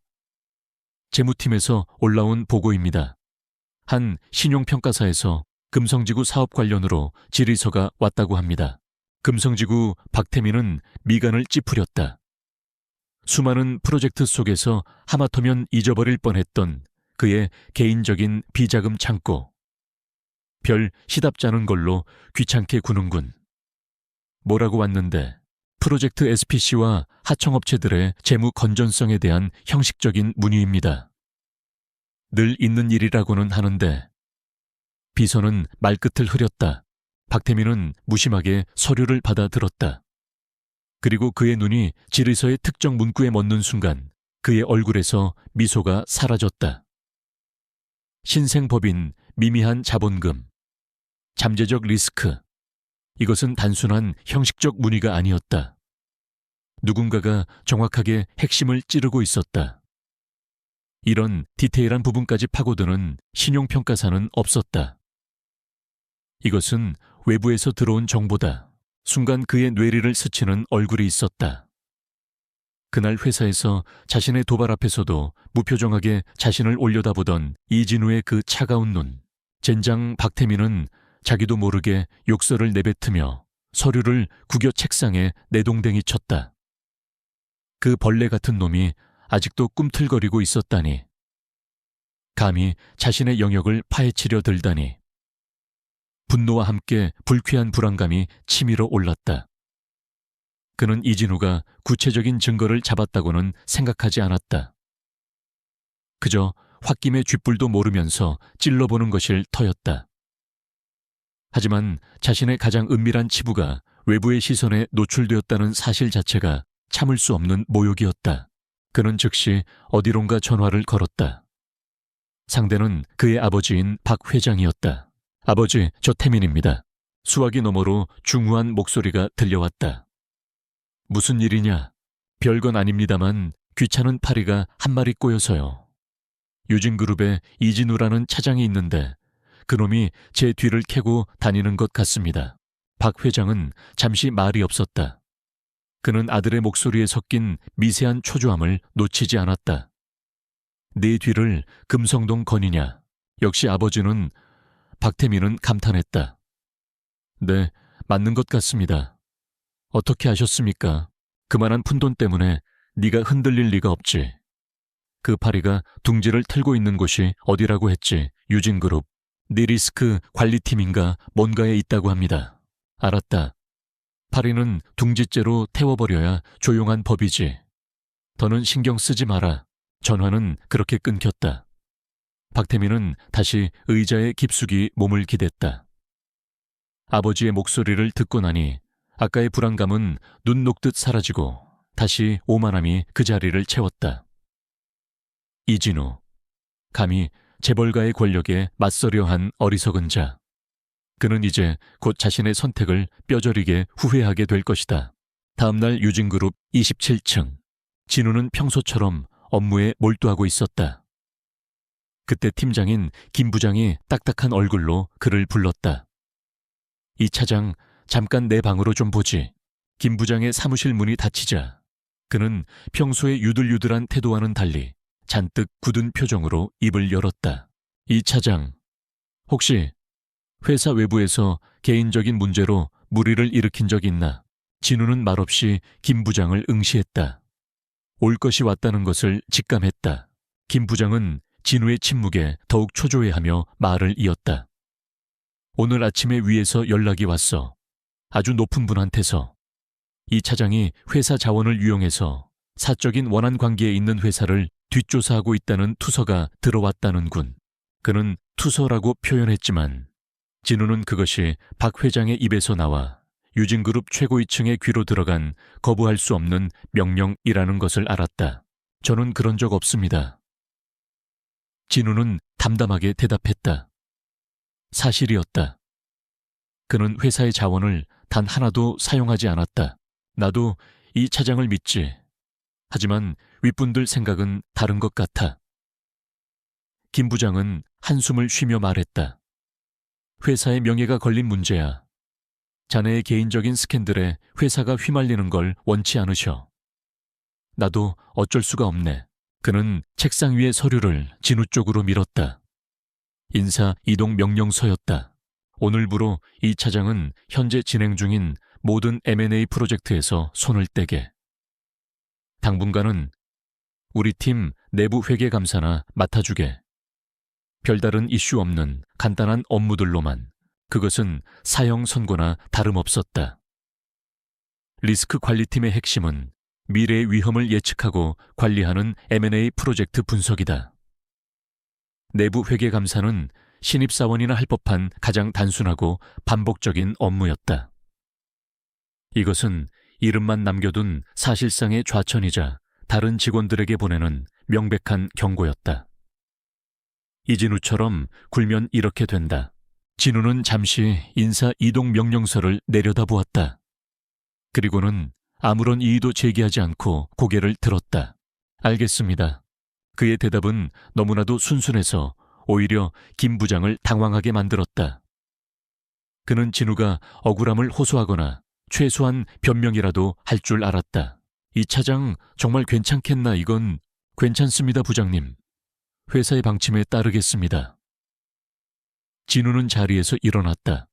재무팀에서 올라온 보고입니다. 한 신용평가사에서 금성지구 사업 관련으로 질의서가 왔다고 합니다. 금성지구 박태민은 미간을 찌푸렸다. 수많은 프로젝트 속에서 하마터면 잊어버릴 뻔했던 그의 개인적인 비자금 창고. 별 시답지 않은 걸로 귀찮게 구는군. 뭐라고 왔는데 프로젝트 SPC와 하청업체들의 재무 건전성에 대한 형식적인 문의입니다. 늘 있는 일이라고는 하는데 비서는 말끝을 흐렸다. 박태민은 무심하게 서류를 받아들었다. 그리고 그의 눈이 질의서의 특정 문구에 멎는 순간 그의 얼굴에서 미소가 사라졌다. 신생법인, 미미한 자본금, 잠재적 리스크. 이것은 단순한 형식적 문의가 아니었다. 누군가가 정확하게 핵심을 찌르고 있었다. 이런 디테일한 부분까지 파고드는 신용평가사는 없었다. 이것은 외부에서 들어온 정보다. 순간 그의 뇌리를 스치는 얼굴이 있었다. 그날 회사에서 자신의 도발 앞에서도 무표정하게 자신을 올려다보던 이진우의 그 차가운 눈. 젠장 박태민은 자기도 모르게 욕설을 내뱉으며 서류를 구겨 책상에 내동댕이 쳤다. 그 벌레 같은 놈이 아직도 꿈틀거리고 있었다니. 감히 자신의 영역을 파헤치려 들다니. 분노와 함께 불쾌한 불안감이 치밀어 올랐다. 그는 이진우가 구체적인 증거를 잡았다고는 생각하지 않았다. 그저 홧김의 쥐뿔도 모르면서 찔러보는 것일 터였다. 하지만 자신의 가장 은밀한 치부가 외부의 시선에 노출되었다는 사실 자체가 참을 수 없는 모욕이었다. 그는 즉시 어디론가 전화를 걸었다. 상대는 그의 아버지인 박 회장이었다. 아버지, 저 태민입니다. 수화기 너머로 중후한 목소리가 들려왔다. 무슨 일이냐? 별건 아닙니다만 귀찮은 파리가 한 마리 꼬여서요. 유진그룹에 이진우라는 차장이 있는데 그놈이 제 뒤를 캐고 다니는 것 같습니다. 박 회장은 잠시 말이 없었다. 그는 아들의 목소리에 섞인 미세한 초조함을 놓치지 않았다. 네 뒤를 금성동 거니냐? 역시 아버지는 박태민은 감탄했다. 네, 맞는 것 같습니다. 어떻게 아셨습니까? 그만한 푼돈 때문에 네가 흔들릴 리가 없지. 그 파리가 둥지를 틀고 있는 곳이 어디라고 했지? 유진그룹. 네 리스크 관리팀인가 뭔가에 있다고 합니다. 알았다. 파리는 둥지째로 태워버려야 조용한 법이지. 더는 신경 쓰지 마라. 전화는 그렇게 끊겼다. 박태민은 다시 의자에 깊숙이 몸을 기댔다. 아버지의 목소리를 듣고 나니 아까의 불안감은 눈 녹듯 사라지고 다시 오만함이 그 자리를 채웠다. 이진우, 감히 재벌가의 권력에 맞서려 한 어리석은 자. 그는 이제 곧 자신의 선택을 뼈저리게 후회하게 될 것이다. 다음날 유진그룹 27층. 진우는 평소처럼 업무에 몰두하고 있었다. 그때 팀장인 김 부장이 딱딱한 얼굴로 그를 불렀다. 이 차장, 잠깐 내 방으로 좀 보지. 김 부장의 사무실 문이 닫히자 그는 평소의 유들유들한 태도와는 달리 잔뜩 굳은 표정으로 입을 열었다. 이 차장, 혹시 회사 외부에서 개인적인 문제로 물의를 일으킨 적 있나? 진우는 말없이 김 부장을 응시했다. 올 것이 왔다는 것을 직감했다. 김 부장은 진우의 침묵에 더욱 초조해하며 말을 이었다. 오늘 아침에 위에서 연락이 왔어. 아주 높은 분한테서. 이 차장이 회사 자원을 이용해서 사적인 원한 관계에 있는 회사를 뒷조사하고 있다는 투서가 들어왔다는군. 그는 투서라고 표현했지만 진우는 그것이 박 회장의 입에서 나와 유진그룹 최고위층의 귀로 들어간 거부할 수 없는 명령이라는 것을 알았다. 저는 그런 적 없습니다. 진우는 담담하게 대답했다. 사실이었다. 그는 회사의 자원을 단 하나도 사용하지 않았다. 나도 이 차장을 믿지. 하지만 윗분들 생각은 다른 것 같아. 김 부장은 한숨을 쉬며 말했다. 회사의 명예가 걸린 문제야. 자네의 개인적인 스캔들에 회사가 휘말리는 걸 원치 않으셔. 나도 어쩔 수가 없네. 그는 책상 위의 서류를 진우 쪽으로 밀었다. 인사 이동 명령서였다. 오늘부로 이 차장은 현재 진행 중인 모든 M&A 프로젝트에서 손을 떼게. 당분간은 우리 팀 내부 회계 감사나 맡아주게. 별다른 이슈 없는 간단한 업무들로만. 그것은 사형 선고나 다름없었다. 리스크 관리팀의 핵심은 미래의 위험을 예측하고 관리하는 M&A 프로젝트 분석이다. 내부 회계 감사는 신입사원이나 할 법한 가장 단순하고 반복적인 업무였다. 이것은 이름만 남겨둔 사실상의 좌천이자 다른 직원들에게 보내는 명백한 경고였다. 이진우처럼 굴면 이렇게 된다. 진우는 잠시 인사 이동 명령서를 내려다보았다. 그리고는 아무런 이의도 제기하지 않고 고개를 들었다. 알겠습니다. 그의 대답은 너무나도 순순해서 오히려 김 부장을 당황하게 만들었다. 그는 진우가 억울함을 호소하거나 최소한 변명이라도 할 줄 알았다. 이 차장 정말 괜찮겠나? 이건 괜찮습니다, 부장님. 회사의 방침에 따르겠습니다. 진우는 자리에서 일어났다.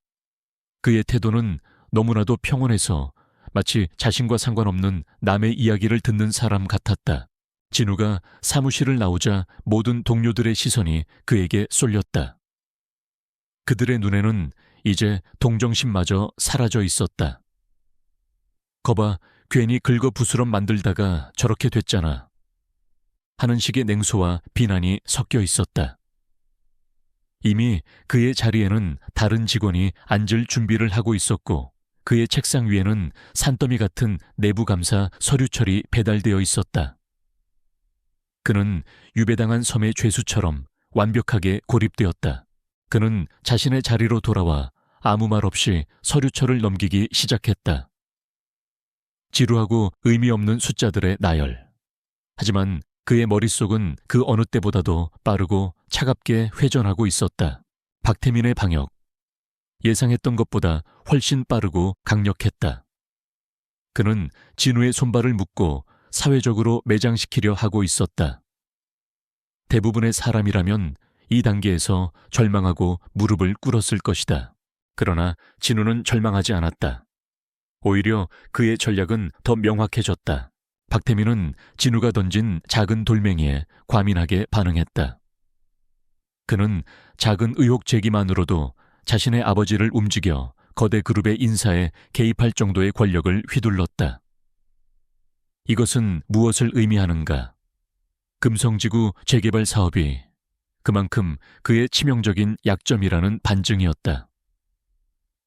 그의 태도는 너무나도 평온해서 마치 자신과 상관없는 남의 이야기를 듣는 사람 같았다. 진우가 사무실을 나오자 모든 동료들의 시선이 그에게 쏠렸다. 그들의 눈에는 이제 동정심마저 사라져 있었다. 거봐, 괜히 긁어부스럼 만들다가 저렇게 됐잖아. 하는 식의 냉소와 비난이 섞여 있었다. 이미 그의 자리에는 다른 직원이 앉을 준비를 하고 있었고 그의 책상 위에는 산더미 같은 내부감사 서류철이 배달되어 있었다. 그는 유배당한 섬의 죄수처럼 완벽하게 고립되었다. 그는 자신의 자리로 돌아와 아무 말 없이 서류철을 넘기기 시작했다. 지루하고 의미 없는 숫자들의 나열. 하지만 그의 머릿속은 그 어느 때보다도 빠르고 차갑게 회전하고 있었다. 박태민의 방역. 예상했던 것보다 훨씬 빠르고 강력했다. 그는 진우의 손발을 묶고 사회적으로 매장시키려 하고 있었다. 대부분의 사람이라면 이 단계에서 절망하고 무릎을 꿇었을 것이다. 그러나 진우는 절망하지 않았다. 오히려 그의 전략은 더 명확해졌다. 박태민은 진우가 던진 작은 돌멩이에 과민하게 반응했다. 그는 작은 의혹 제기만으로도 자신의 아버지를 움직여 거대 그룹의 인사에 개입할 정도의 권력을 휘둘렀다. 이것은 무엇을 의미하는가? 금성지구 재개발 사업이 그만큼 그의 치명적인 약점이라는 반증이었다.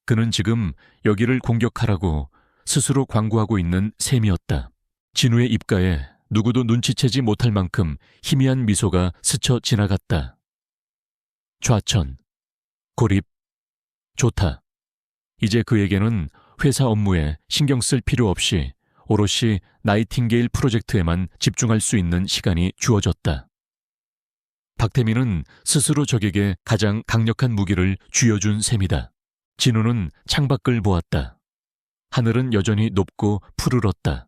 그는 지금 여기를 공격하라고 스스로 광고하고 있는 셈이었다. 진우의 입가에 누구도 눈치채지 못할 만큼 희미한 미소가 스쳐 지나갔다. 좌천, 고립, 좋다. 이제 그에게는 회사 업무에 신경 쓸 필요 없이 오롯이 나이팅게일 프로젝트에만 집중할 수 있는 시간이 주어졌다. 박태민은 스스로 적에게 가장 강력한 무기를 쥐어준 셈이다. 진우는 창밖을 보았다. 하늘은 여전히 높고 푸르렀다.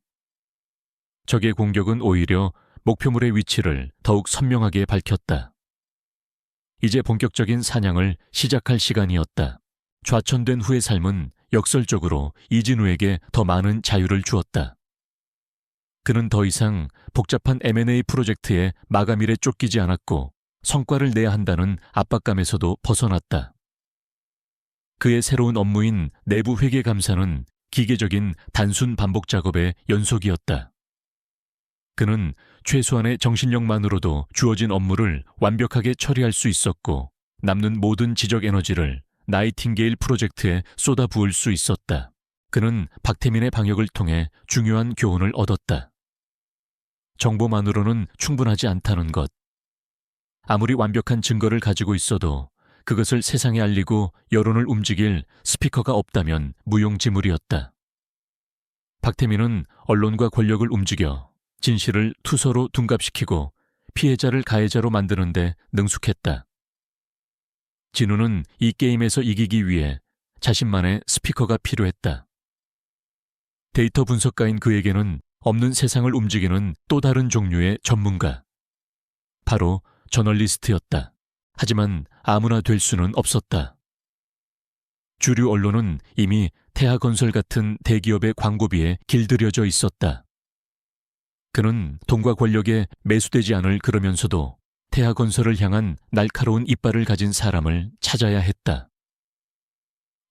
적의 공격은 오히려 목표물의 위치를 더욱 선명하게 밝혔다. 이제 본격적인 사냥을 시작할 시간이었다. 좌천된 후의 삶은 역설적으로 이진우에게 더 많은 자유를 주었다. 그는 더 이상 복잡한 M&A 프로젝트의 마감일에 쫓기지 않았고 성과를 내야 한다는 압박감에서도 벗어났다. 그의 새로운 업무인 내부 회계 감사는 기계적인 단순 반복 작업의 연속이었다. 그는 최소한의 정신력만으로도 주어진 업무를 완벽하게 처리할 수 있었고 남는 모든 지적 에너지를 나이팅게일 프로젝트에 쏟아부을 수 있었다. 그는 박태민의 방역을 통해 중요한 교훈을 얻었다. 정보만으로는 충분하지 않다는 것. 아무리 완벽한 증거를 가지고 있어도 그것을 세상에 알리고 여론을 움직일 스피커가 없다면 무용지물이었다. 박태민은 언론과 권력을 움직여 진실을 투서로 둔갑시키고 피해자를 가해자로 만드는 데 능숙했다. 진우는 이 게임에서 이기기 위해 자신만의 스피커가 필요했다. 데이터 분석가인 그에게는 없는 세상을 움직이는 또 다른 종류의 전문가. 바로 저널리스트였다. 하지만 아무나 될 수는 없었다. 주류 언론은 이미 태하건설 같은 대기업의 광고비에 길들여져 있었다. 그는 돈과 권력에 매수되지 않을 그러면서도 태하건설을 향한 날카로운 이빨을 가진 사람을 찾아야 했다.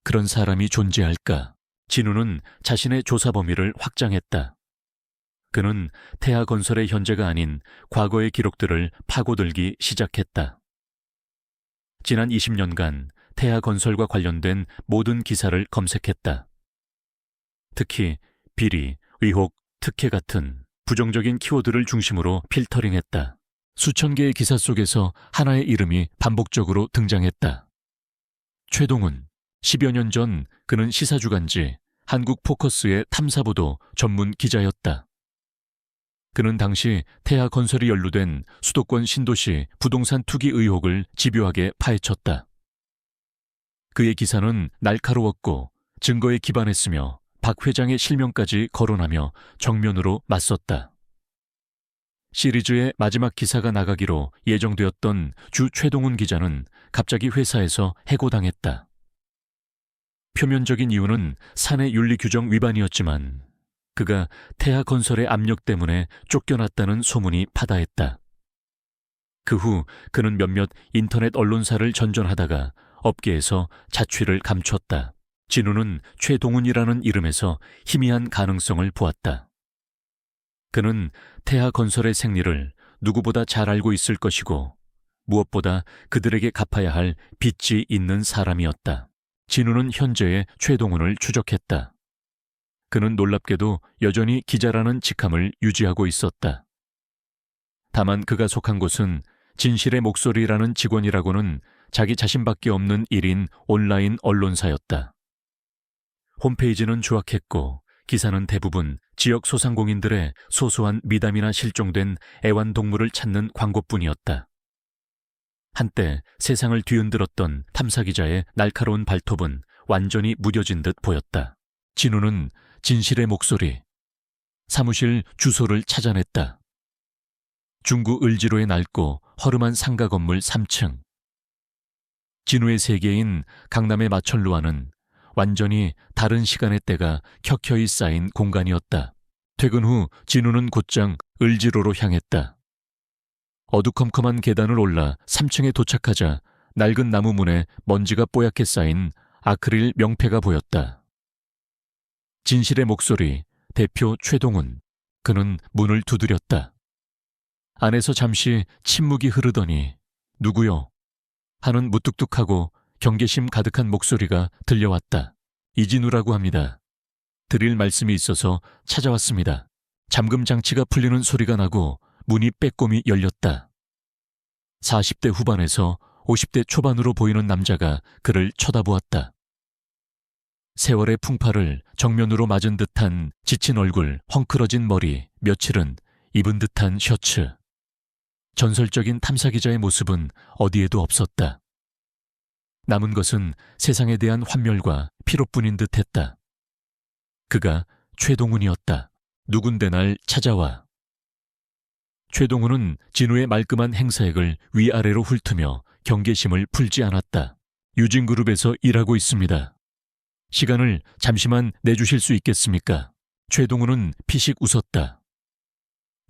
그런 사람이 존재할까? 진우는 자신의 조사 범위를 확장했다. 그는 태하건설의 현재가 아닌 과거의 기록들을 파고들기 시작했다. 지난 20년간 태아건설과 관련된 모든 기사를 검색했다. 특히 비리, 의혹, 특혜 같은 부정적인 키워드를 중심으로 필터링했다. 수천 개의 기사 속에서 하나의 이름이 반복적으로 등장했다. 최동훈. 10여 년 전 그는 시사주간지 한국포커스의 탐사보도 전문 기자였다. 그는 당시 태아건설이 연루된 수도권 신도시 부동산 투기 의혹을 집요하게 파헤쳤다. 그의 기사는 날카로웠고 증거에 기반했으며 박 회장의 실명까지 거론하며 정면으로 맞섰다. 시리즈의 마지막 기사가 나가기로 예정되었던 주 최동훈 기자는 갑자기 회사에서 해고당했다. 표면적인 이유는 사내 윤리 규정 위반이었지만 그가 태아건설의 압력 때문에 쫓겨났다는 소문이 파다했다. 그 후 그는 몇몇 인터넷 언론사를 전전하다가 업계에서 자취를 감췄다. 진우는 최동훈이라는 이름에서 희미한 가능성을 보았다. 그는 태아건설의 생리를 누구보다 잘 알고 있을 것이고 무엇보다 그들에게 갚아야 할 빚이 있는 사람이었다. 진우는 현재의 최동훈을 추적했다. 그는 놀랍게도 여전히 기자라는 직함을 유지하고 있었다. 다만 그가 속한 곳은 진실의 목소리라는 직원이라고는 자기 자신밖에 없는 1인 온라인 언론사였다. 홈페이지는 조악했고 기사는 대부분 지역 소상공인들의 소소한 미담이나 실종된 애완동물을 찾는 광고뿐이었다. 한때 세상을 뒤흔들었던 탐사기자의 날카로운 발톱은 완전히 무뎌진 듯 보였다. 진우는 진실의 목소리, 사무실 주소를 찾아냈다. 중구 을지로의 낡고 허름한 상가 건물 3층. 진우의 세계인 강남의 마천루와는 완전히 다른 시간의 때가 켜켜이 쌓인 공간이었다. 퇴근 후 진우는 곧장 을지로로 향했다. 어두컴컴한 계단을 올라 3층에 도착하자 낡은 나무 문에 먼지가 뽀얗게 쌓인 아크릴 명패가 보였다. 진실의 목소리, 대표 최동훈. 그는 문을 두드렸다. 안에서 잠시 침묵이 흐르더니 누구요? 하는 무뚝뚝하고 경계심 가득한 목소리가 들려왔다. 이진우라고 합니다. 드릴 말씀이 있어서 찾아왔습니다. 잠금 장치가 풀리는 소리가 나고 문이 빼꼼히 열렸다. 40대 후반에서 50대 초반으로 보이는 남자가 그를 쳐다보았다. 세월의 풍파를 정면으로 맞은 듯한 지친 얼굴, 헝클어진 머리, 며칠은 입은 듯한 셔츠. 전설적인 탐사기자의 모습은 어디에도 없었다. 남은 것은 세상에 대한 환멸과 피로뿐인 듯했다. 그가 최동훈이었다. 누군데 날 찾아와. 최동훈은 진우의 말끔한 행사액을 위아래로 훑으며 경계심을 풀지 않았다. 유진그룹에서 일하고 있습니다. 시간을 잠시만 내주실 수 있겠습니까? 최동훈은 피식 웃었다.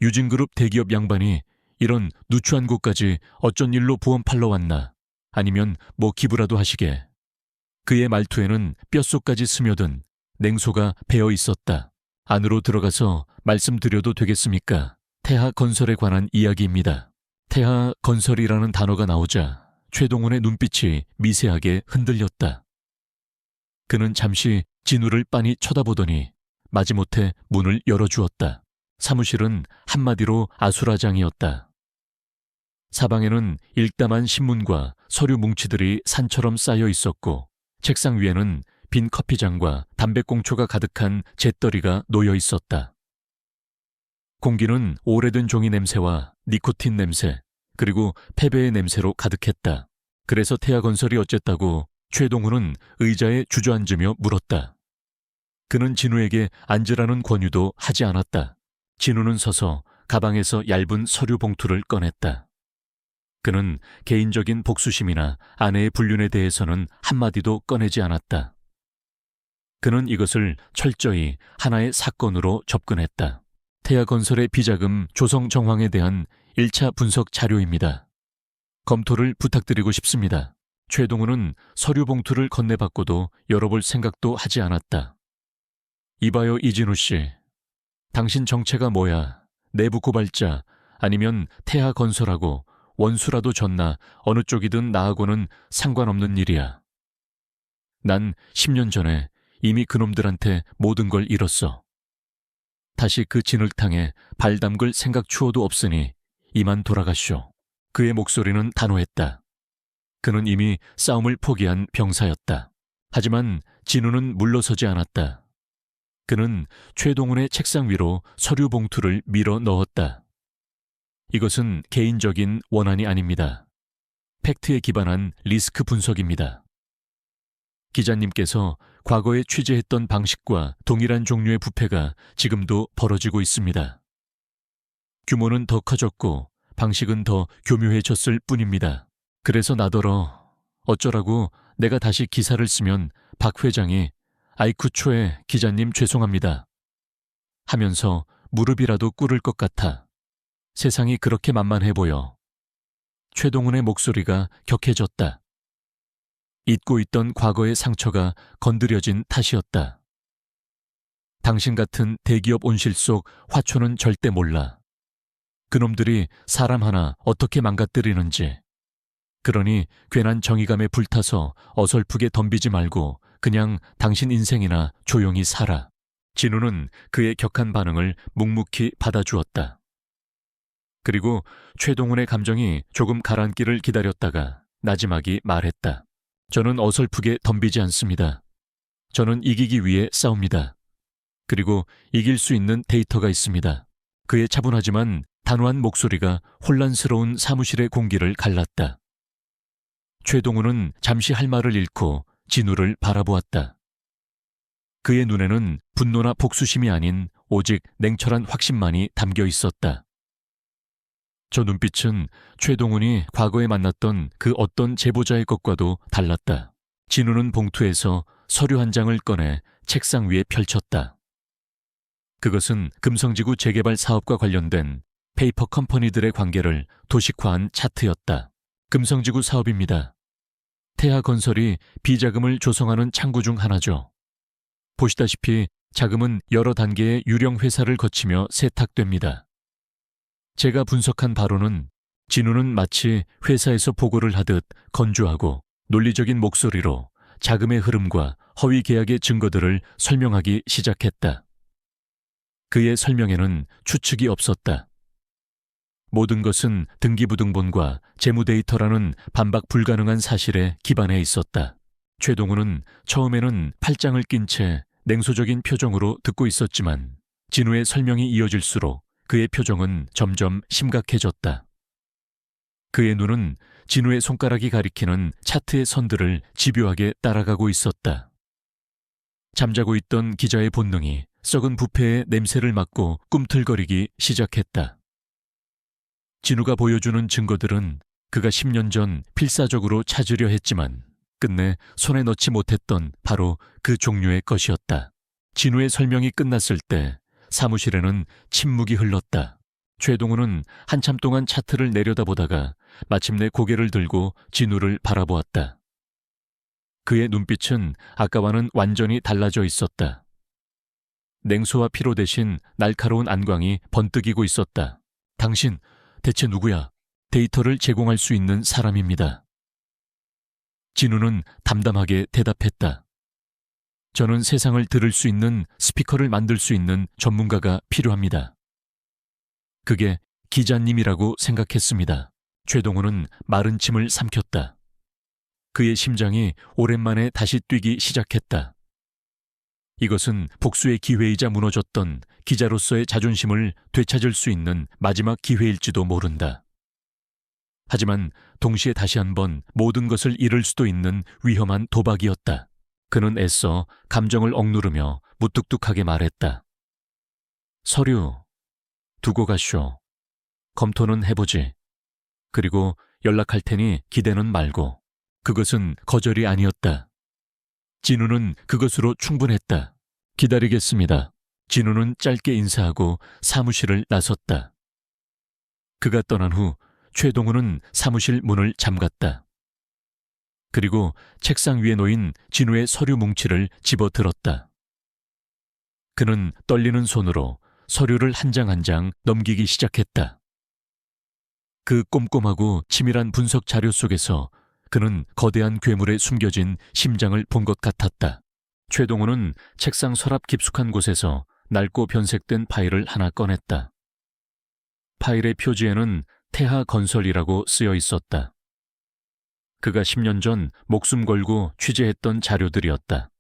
유진그룹 대기업 양반이 이런 누추한 곳까지 어쩐 일로 보험 팔러 왔나? 아니면 뭐 기부라도 하시게. 그의 말투에는 뼛속까지 스며든 냉소가 배어 있었다. 안으로 들어가서 말씀드려도 되겠습니까? 태아건설에 관한 이야기입니다. 태아건설이라는 단어가 나오자 최동훈의 눈빛이 미세하게 흔들렸다. 그는 잠시 진우를 빤히 쳐다보더니 마지못해 문을 열어주었다. 사무실은 한마디로 아수라장이었다. 사방에는 일담한 신문과 서류 뭉치들이 산처럼 쌓여 있었고 책상 위에는 빈 커피잔과 담배꽁초가 가득한 잿더리가 놓여 있었다. 공기는 오래된 종이 냄새와 니코틴 냄새, 그리고 폐배의 냄새로 가득했다. 그래서 태아건설이 어쨌다고 최동훈은 의자에 주저앉으며 물었다. 그는 진우에게 앉으라는 권유도 하지 않았다. 진우는 서서 가방에서 얇은 서류 봉투를 꺼냈다. 그는 개인적인 복수심이나 아내의 불륜에 대해서는 한마디도 꺼내지 않았다. 그는 이것을 철저히 하나의 사건으로 접근했다. 태아건설의 비자금 조성 정황에 대한 1차 분석 자료입니다. 검토를 부탁드리고 싶습니다. 최동훈은 서류 봉투를 건네받고도 열어볼 생각도 하지 않았다. 이봐요, 이진우 씨. 당신 정체가 뭐야? 내부 고발자 아니면 태아건설하고 원수라도 졌나 어느 쪽이든 나하고는 상관없는 일이야. 난 10년 전에 이미 그놈들한테 모든 걸 잃었어. 다시 그 진흙탕에 발 담글 생각 추호도 없으니 이만 돌아가시오. 그의 목소리는 단호했다. 그는 이미 싸움을 포기한 병사였다. 하지만 진우는 물러서지 않았다. 그는 최동훈의 책상 위로 서류 봉투를 밀어 넣었다. 이것은 개인적인 원한이 아닙니다. 팩트에 기반한 리스크 분석입니다. 기자님께서 과거에 취재했던 방식과 동일한 종류의 부패가 지금도 벌어지고 있습니다. 규모는 더 커졌고 방식은 더 교묘해졌을 뿐입니다. 그래서 나더러 어쩌라고 내가 다시 기사를 쓰면 박 회장이 아이쿠 초에 기자님 죄송합니다 하면서 무릎이라도 꿇을 것 같아. 세상이 그렇게 만만해 보여. 최동훈의 목소리가 격해졌다. 잊고 있던 과거의 상처가 건드려진 탓이었다. 당신 같은 대기업 온실 속 화초는 절대 몰라. 그놈들이 사람 하나 어떻게 망가뜨리는지. 그러니 괜한 정의감에 불타서 어설프게 덤비지 말고 그냥 당신 인생이나 조용히 살아. 진우는 그의 격한 반응을 묵묵히 받아주었다. 그리고 최동훈의 감정이 조금 가라앉기를 기다렸다가 나지막이 말했다. 저는 어설프게 덤비지 않습니다. 저는 이기기 위해 싸웁니다. 그리고 이길 수 있는 데이터가 있습니다. 그의 차분하지만 단호한 목소리가 혼란스러운 사무실의 공기를 갈랐다. 최동훈은 잠시 할 말을 잃고 진우를 바라보았다. 그의 눈에는 분노나 복수심이 아닌 오직 냉철한 확신만이 담겨 있었다. 저 눈빛은 최동훈이 과거에 만났던 그 어떤 제보자의 것과도 달랐다. 진우는 봉투에서 서류 한 장을 꺼내 책상 위에 펼쳤다. 그것은 금성지구 재개발 사업과 관련된 페이퍼 컴퍼니들의 관계를 도식화한 차트였다. 금성지구 사업입니다. 태하건설이 비자금을 조성하는 창구 중 하나죠. 보시다시피 자금은 여러 단계의 유령 회사를 거치며 세탁됩니다. 제가 분석한 바로는 진우는 마치 회사에서 보고를 하듯 건조하고 논리적인 목소리로 자금의 흐름과 허위 계약의 증거들을 설명하기 시작했다. 그의 설명에는 추측이 없었다. 모든 것은 등기부등본과 재무데이터라는 반박 불가능한 사실에 기반해 있었다. 최동훈은 처음에는 팔짱을 낀 채 냉소적인 표정으로 듣고 있었지만 진우의 설명이 이어질수록 그의 표정은 점점 심각해졌다. 그의 눈은 진우의 손가락이 가리키는 차트의 선들을 집요하게 따라가고 있었다. 잠자고 있던 기자의 본능이 썩은 부패의 냄새를 맡고 꿈틀거리기 시작했다. 진우가 보여주는 증거들은 그가 10년 전 필사적으로 찾으려 했지만 끝내 손에 넣지 못했던 바로 그 종류의 것이었다. 진우의 설명이 끝났을 때 사무실에는 침묵이 흘렀다. 최동훈은 한참 동안 차트를 내려다보다가 마침내 고개를 들고 진우를 바라보았다. 그의 눈빛은 아까와는 완전히 달라져 있었다. 냉소와 피로 대신 날카로운 안광이 번뜩이고 있었다. 당신 대체 누구야? 데이터를 제공할 수 있는 사람입니다. 진우는 담담하게 대답했다. 저는 세상을 들을 수 있는 스피커를 만들 수 있는 전문가가 필요합니다. 그게 기자님이라고 생각했습니다. 최동훈은 마른 침을 삼켰다. 그의 심장이 오랜만에 다시 뛰기 시작했다. 이것은 복수의 기회이자 무너졌던 기자로서의 자존심을 되찾을 수 있는 마지막 기회일지도 모른다. 하지만 동시에 다시 한번 모든 것을 잃을 수도 있는 위험한 도박이었다. 그는 애써 감정을 억누르며 무뚝뚝하게 말했다. 서류 두고 가쇼. 검토는 해보지. 그리고 연락할 테니 기대는 말고. 그것은 거절이 아니었다. 진우는 그것으로 충분했다. 기다리겠습니다. 진우는 짧게 인사하고 사무실을 나섰다. 그가 떠난 후 최동훈은 사무실 문을 잠갔다. 그리고 책상 위에 놓인 진우의 서류 뭉치를 집어들었다. 그는 떨리는 손으로 서류를 한 장 한 장 넘기기 시작했다. 그 꼼꼼하고 치밀한 분석 자료 속에서 그는 거대한 괴물에 숨겨진 심장을 본 것 같았다. 최동호는 책상 서랍 깊숙한 곳에서 낡고 변색된 파일을 하나 꺼냈다. 파일의 표지에는 태하건설이라고 쓰여 있었다. 그가 10년 전 목숨 걸고 취재했던 자료들이었다.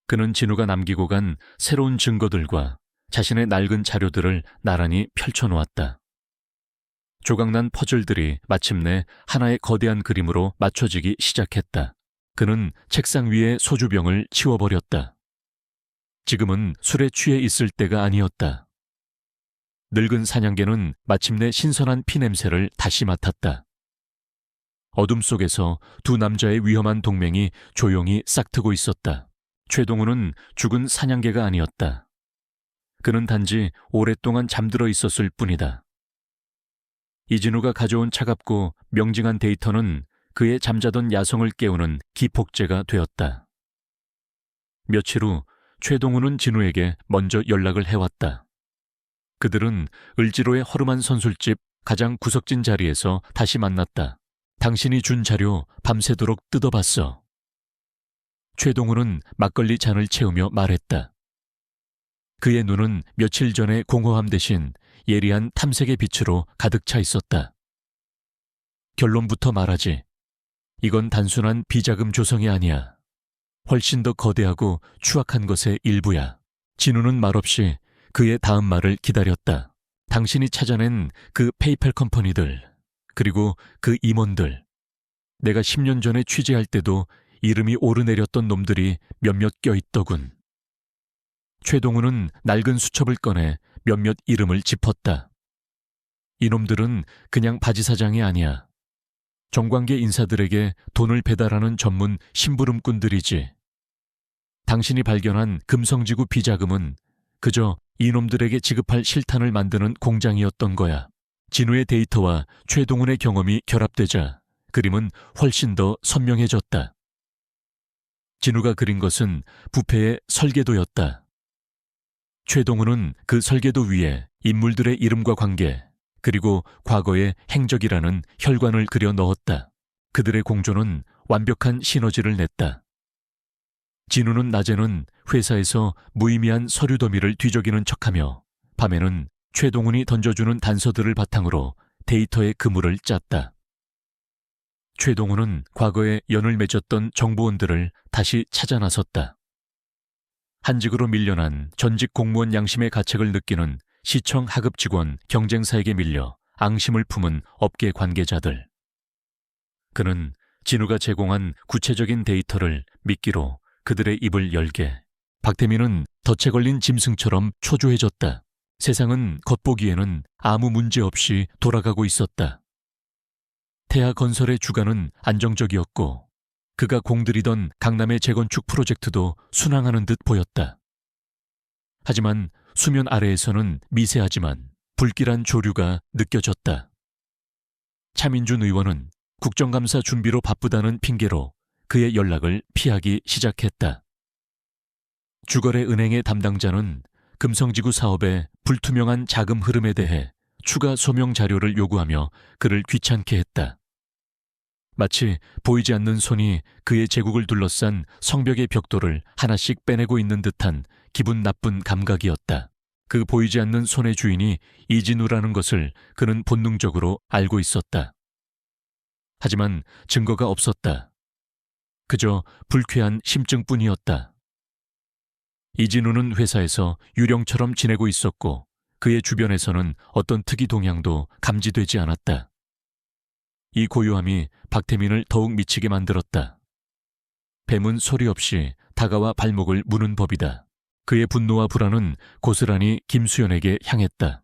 그는 진우가 남기고 간 새로운 증거들과 자신의 낡은 자료들을 나란히 펼쳐놓았다. 조각난 퍼즐들이 마침내 하나의 거대한 그림으로 맞춰지기 시작했다. 그는 책상 위에 소주병을 치워버렸다. 지금은 술에 취해 있을 때가 아니었다. 늙은 사냥개는 마침내 신선한 피 냄새를 다시 맡았다. 어둠 속에서 두 남자의 위험한 동맹이 조용히 싹트고 있었다. 최동우는 죽은 사냥개가 아니었다. 그는 단지 오랫동안 잠들어 있었을 뿐이다. 이진우가 가져온 차갑고 명징한 데이터는 그의 잠자던 야성을 깨우는 기폭제가 되었다. 며칠 후 최동우는 진우에게 먼저 연락을 해왔다. 그들은 을지로의 허름한 선술집 가장 구석진 자리에서 다시 만났다. 당신이 준 자료 밤새도록 뜯어봤어. 최동우는 막걸리 잔을 채우며 말했다. 그의 눈은 며칠 전의 공허함 대신 예리한 탐색의 빛으로 가득 차 있었다. 결론부터 말하지. 이건 단순한 비자금 조성이 아니야. 훨씬 더 거대하고 추악한 것의 일부야. 진우는 말없이 그의 다음 말을 기다렸다. 당신이 찾아낸 그 페이팔 컴퍼니들, 그리고 그 임원들. 내가 10년 전에 취재할 때도 이름이 오르내렸던 놈들이 몇몇 껴있더군. 최동우는 낡은 수첩을 꺼내 몇몇 이름을 짚었다. 이놈들은 그냥 바지사장이 아니야. 정관계 인사들에게 돈을 배달하는 전문 심부름꾼들이지. 당신이 발견한 금성지구 비자금은 그저 이놈들에게 지급할 실탄을 만드는 공장이었던 거야. 진우의 데이터와 최동훈의 경험이 결합되자 그림은 훨씬 더 선명해졌다. 진우가 그린 것은 부패의 설계도였다. 최동훈은 그 설계도 위에 인물들의 이름과 관계, 그리고 과거의 행적이라는 혈관을 그려 넣었다. 그들의 공조는 완벽한 시너지를 냈다. 진우는 낮에는 회사에서 무의미한 서류 더미를 뒤적이는 척하며 밤에는 최동훈이 던져주는 단서들을 바탕으로 데이터의 그물을 짰다. 최동훈은 과거에 연을 맺었던 정보원들을 다시 찾아 나섰다. 한직으로 밀려난 전직 공무원 양심의 가책을 느끼는 시청 하급 직원 경쟁사에게 밀려 앙심을 품은 업계 관계자들. 그는 진우가 제공한 구체적인 데이터를 미끼로 그들의 입을 열게. 박태민은 덫에 걸린 짐승처럼 초조해졌다. 세상은 겉보기에는 아무 문제 없이 돌아가고 있었다. 태하건설의 주가는 안정적이었고 그가 공들이던 강남의 재건축 프로젝트도 순항하는 듯 보였다. 하지만 수면 아래에서는 미세하지만 불길한 조류가 느껴졌다. 차민준 의원은 국정감사 준비로 바쁘다는 핑계로 그의 연락을 피하기 시작했다. 주거래 은행의 담당자는 금성지구 사업의 불투명한 자금 흐름에 대해 추가 소명 자료를 요구하며 그를 귀찮게 했다. 마치 보이지 않는 손이 그의 제국을 둘러싼 성벽의 벽돌을 하나씩 빼내고 있는 듯한 기분 나쁜 감각이었다. 그 보이지 않는 손의 주인이 이진우라는 것을 그는 본능적으로 알고 있었다. 하지만 증거가 없었다. 그저 불쾌한 심증뿐이었다. 이진우는 회사에서 유령처럼 지내고 있었고 그의 주변에서는 어떤 특이 동향도 감지되지 않았다. 이 고요함이 박태민을 더욱 미치게 만들었다. 뱀은 소리 없이 다가와 발목을 무는 법이다. 그의 분노와 불안은 고스란히 김수연에게 향했다.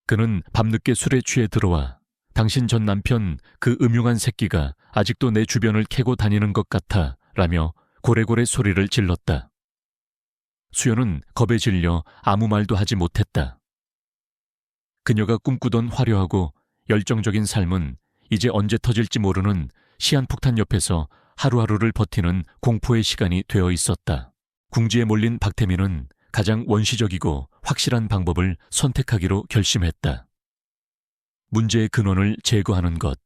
그는 밤늦게 술에 취해 들어와 당신 전 남편 그 음흉한 새끼가 아직도 내 주변을 캐고 다니는 것 같아 라며 고래고래 소리를 질렀다. 수연은 겁에 질려 아무 말도 하지 못했다. 그녀가 꿈꾸던 화려하고 열정적인 삶은 이제 언제 터질지 모르는 시한폭탄 옆에서 하루하루를 버티는 공포의 시간이 되어 있었다. 궁지에 몰린 박태민은 가장 원시적이고 확실한 방법을 선택하기로 결심했다. 문제의 근원을 제거하는 것.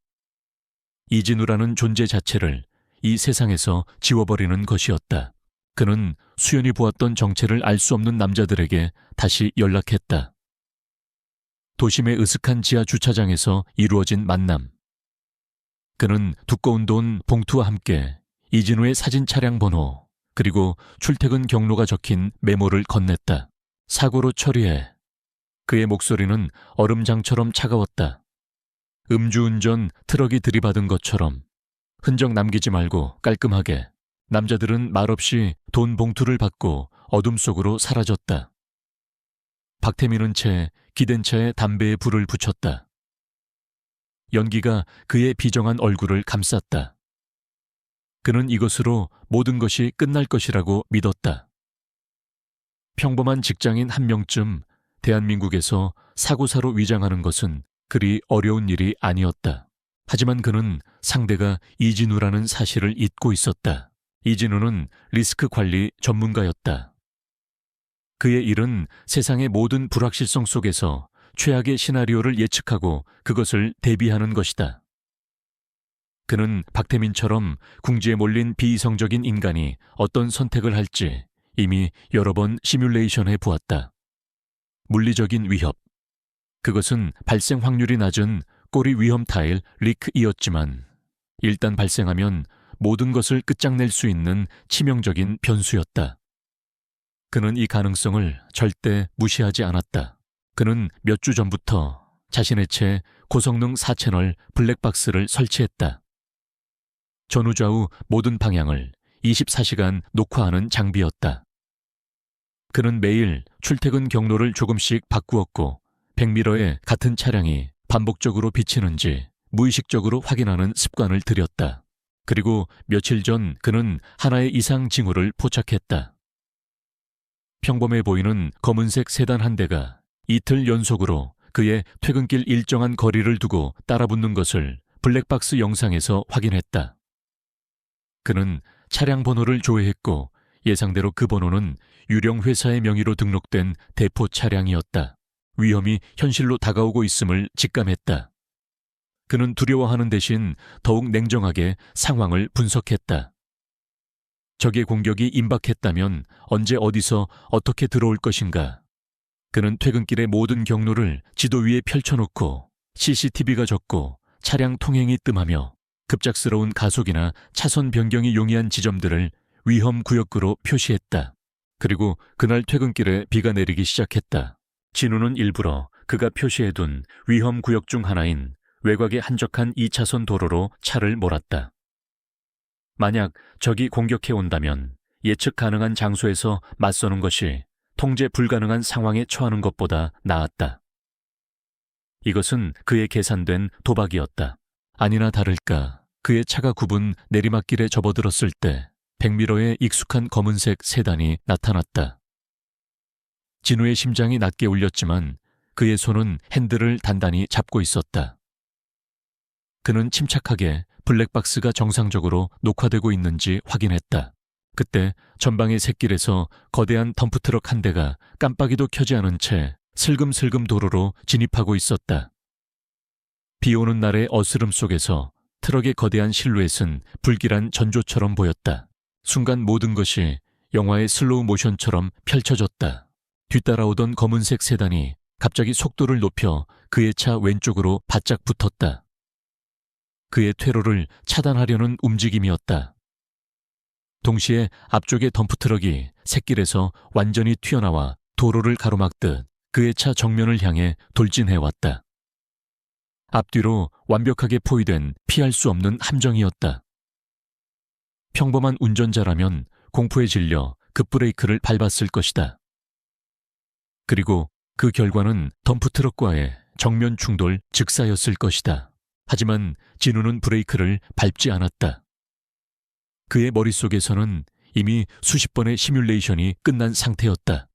이진우라는 존재 자체를 이 세상에서 지워버리는 것이었다. 그는 수연이 보았던 정체를 알 수 없는 남자들에게 다시 연락했다. 도심의 으슥한 지하 주차장에서 이루어진 만남. 그는 두꺼운 돈 봉투와 함께 이진우의 사진 차량 번호 그리고 출퇴근 경로가 적힌 메모를 건넸다. 사고로 처리해. 그의 목소리는 얼음장처럼 차가웠다. 음주운전 트럭이 들이받은 것처럼 흔적 남기지 말고 깔끔하게. 남자들은 말없이 돈 봉투를 받고 어둠 속으로 사라졌다. 박태민은 채 기댄 차에 담배에 불을 붙였다. 연기가 그의 비정한 얼굴을 감쌌다. 그는 이것으로 모든 것이 끝날 것이라고 믿었다. 평범한 직장인 한 명쯤 대한민국에서 사고사로 위장하는 것은 그리 어려운 일이 아니었다. 하지만 그는 상대가 이진우라는 사실을 잊고 있었다. 이진우는 리스크 관리 전문가였다. 그의 일은 세상의 모든 불확실성 속에서 최악의 시나리오를 예측하고 그것을 대비하는 것이다. 그는 박태민처럼 궁지에 몰린 비이성적인 인간이 어떤 선택을 할지 이미 여러 번 시뮬레이션해 보았다. 물리적인 위협. 그것은 발생 확률이 낮은 꼬리 위험 타일 리크이었지만 일단 발생하면 모든 것을 끝장낼 수 있는 치명적인 변수였다. 그는 이 가능성을 절대 무시하지 않았다. 그는 몇 주 전부터 자신의 채 고성능 4채널 블랙박스를 설치했다. 전후좌우 모든 방향을 24시간 녹화하는 장비였다. 그는 매일 출퇴근 경로를 조금씩 바꾸었고 백미러에 같은 차량이 반복적으로 비치는지 무의식적으로 확인하는 습관을 들였다. 그리고 며칠 전 그는 하나의 이상 징후를 포착했다. 평범해 보이는 검은색 세단 한 대가 이틀 연속으로 그의 퇴근길 일정한 거리를 두고 따라붙는 것을 블랙박스 영상에서 확인했다. 그는 차량 번호를 조회했고 예상대로 그 번호는 유령 회사의 명의로 등록된 대포 차량이었다. 위험이 현실로 다가오고 있음을 직감했다. 그는 두려워하는 대신 더욱 냉정하게 상황을 분석했다. 적의 공격이 임박했다면 언제 어디서 어떻게 들어올 것인가. 그는 퇴근길의 모든 경로를 지도 위에 펼쳐놓고 CCTV가 적고 차량 통행이 뜸하며 급작스러운 가속이나 차선 변경이 용이한 지점들을 위험 구역으로 표시했다. 그리고 그날 퇴근길에 비가 내리기 시작했다. 진우는 일부러 그가 표시해둔 위험 구역 중 하나인 외곽에 한적한 2차선 도로로 차를 몰았다. 만약 적이 공격해 온다면 예측 가능한 장소에서 맞서는 것이 통제 불가능한 상황에 처하는 것보다 나았다. 이것은 그의 계산된 도박이었다. 아니나 다를까 그의 차가 굽은 내리막길에 접어들었을 때 백미러에 익숙한 검은색 세단이 나타났다. 진우의 심장이 낮게 울렸지만 그의 손은 핸들을 단단히 잡고 있었다. 그는 침착하게 블랙박스가 정상적으로 녹화되고 있는지 확인했다. 그때 전방의 샛길에서 거대한 덤프트럭 한 대가 깜빡이도 켜지 않은 채 슬금슬금 도로로 진입하고 있었다. 비 오는 날의 어스름 속에서 트럭의 거대한 실루엣은 불길한 전조처럼 보였다. 순간 모든 것이 영화의 슬로우 모션처럼 펼쳐졌다. 뒤따라오던 검은색 세단이 갑자기 속도를 높여 그의 차 왼쪽으로 바짝 붙었다. 그의 퇴로를 차단하려는 움직임이었다. 동시에 앞쪽의 덤프트럭이 샛길에서 완전히 튀어나와 도로를 가로막듯 그의 차 정면을 향해 돌진해왔다. 앞뒤로 완벽하게 포위된 피할 수 없는 함정이었다. 평범한 운전자라면 공포에 질려 급브레이크를 밟았을 것이다. 그리고 그 결과는 덤프트럭과의 정면 충돌 즉사였을 것이다. 하지만 진우는 브레이크를 밟지 않았다. 그의 머릿속에서는 이미 수십 번의 시뮬레이션이 끝난 상태였다.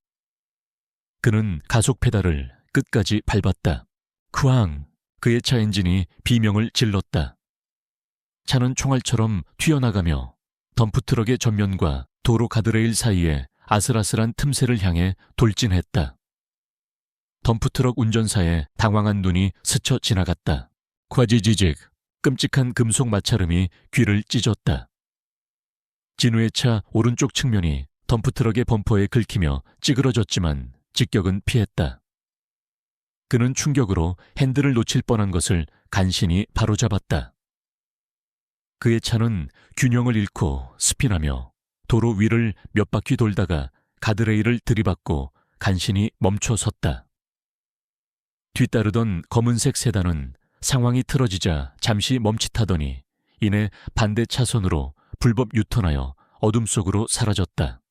그는 가속 페달을 끝까지 밟았다. 크왕! 그의 차 엔진이 비명을 질렀다. 차는 총알처럼 튀어나가며 덤프트럭의 전면과 도로 가드레일 사이에 아슬아슬한 틈새를 향해 돌진했다. 덤프트럭 운전사의 당황한 눈이 스쳐 지나갔다. 콰지지직, 끔찍한 금속 마찰음이 귀를 찢었다. 진우의 차 오른쪽 측면이 덤프트럭의 범퍼에 긁히며 찌그러졌지만 직격은 피했다. 그는 충격으로 핸들을 놓칠 뻔한 것을 간신히 바로잡았다. 그의 차는 균형을 잃고 스피나며 도로 위를 몇 바퀴 돌다가 가드레일을 들이받고 간신히 멈춰 섰다. 뒤따르던 검은색 세단은 상황이 틀어지자 잠시 멈칫하더니 이내 반대 차선으로 불법 유턴하여 어둠 속으로 사라졌다.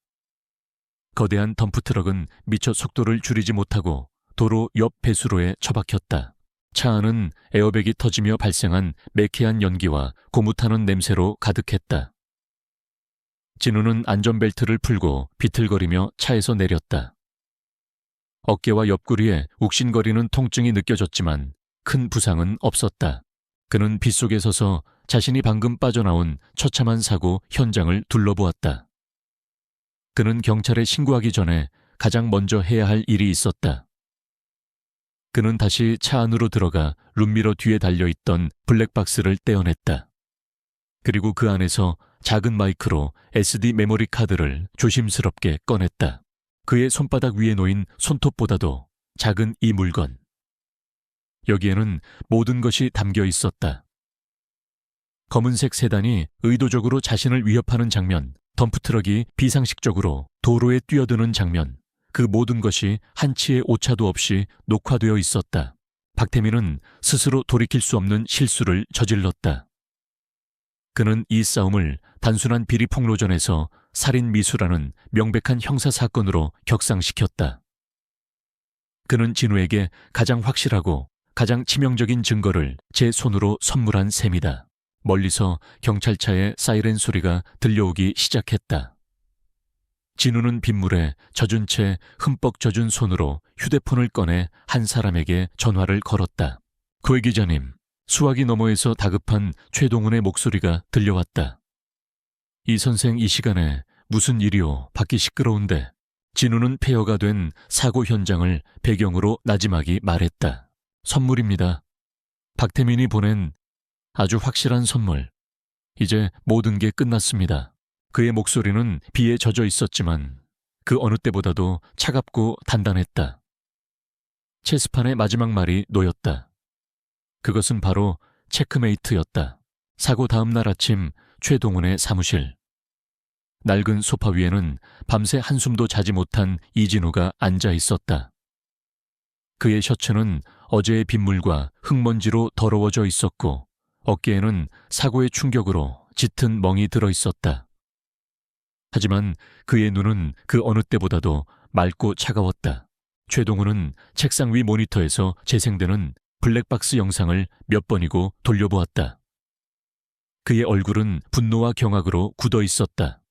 거대한 덤프트럭은 미처 속도를 줄이지 못하고 도로 옆 배수로에 처박혔다. 차 안은 에어백이 터지며 발생한 매캐한 연기와 고무타는 냄새로 가득했다. 진우는 안전벨트를 풀고 비틀거리며 차에서 내렸다. 어깨와 옆구리에 욱신거리는 통증이 느껴졌지만 큰 부상은 없었다. 그는 빗속에 서서 자신이 방금 빠져나온 처참한 사고 현장을 둘러보았다. 그는 경찰에 신고하기 전에 가장 먼저 해야 할 일이 있었다. 그는 다시 차 안으로 들어가 룸미러 뒤에 달려있던 블랙박스를 떼어냈다. 그리고 그 안에서 작은 마이크로 SD 메모리 카드를 조심스럽게 꺼냈다. 그의 손바닥 위에 놓인 손톱보다도 작은 이 물건. 여기에는 모든 것이 담겨 있었다. 검은색 세단이 의도적으로 자신을 위협하는 장면, 덤프트럭이 비상식적으로 도로에 뛰어드는 장면, 그 모든 것이 한치의 오차도 없이 녹화되어 있었다. 박태민은 스스로 돌이킬 수 없는 실수를 저질렀다. 그는 이 싸움을 단순한 비리 폭로전에서 살인 미수라는 명백한 형사사건으로 격상시켰다. 그는 진우에게 가장 확실하고 가장 치명적인 증거를 제 손으로 선물한 셈이다. 멀리서 경찰차의 사이렌 소리가 들려오기 시작했다. 진우는 빗물에 젖은 채 흠뻑 젖은 손으로 휴대폰을 꺼내 한 사람에게 전화를 걸었다. 고 기자님, 수화기 너머에서 다급한 최동훈의 목소리가 들려왔다. 이 선생 이 시간에 무슨 일이오? 밖이 시끄러운데. 진우는 폐허가 된 사고 현장을 배경으로 나지막이 말했다. 선물입니다. 박태민이 보낸 아주 확실한 선물. 이제 모든 게 끝났습니다. 그의 목소리는 비에 젖어 있었지만 그 어느 때보다도 차갑고 단단했다. 체스판의 마지막 말이 놓였다. 그것은 바로 체크메이트였다. 사고 다음 날 아침 최동훈의 사무실. 낡은 소파 위에는 밤새 한숨도 자지 못한 이진우가 앉아 있었다. 그의 셔츠는 어제의 빗물과 흙먼지로 더러워져 있었고 어깨에는 사고의 충격으로 짙은 멍이 들어 있었다. 하지만 그의 눈은 그 어느 때보다도 맑고 차가웠다. 최동훈은 책상 위 모니터에서 재생되는 블랙박스 영상을 몇 번이고 돌려보았다. 그의 얼굴은 분노와 경악으로 굳어 있었다.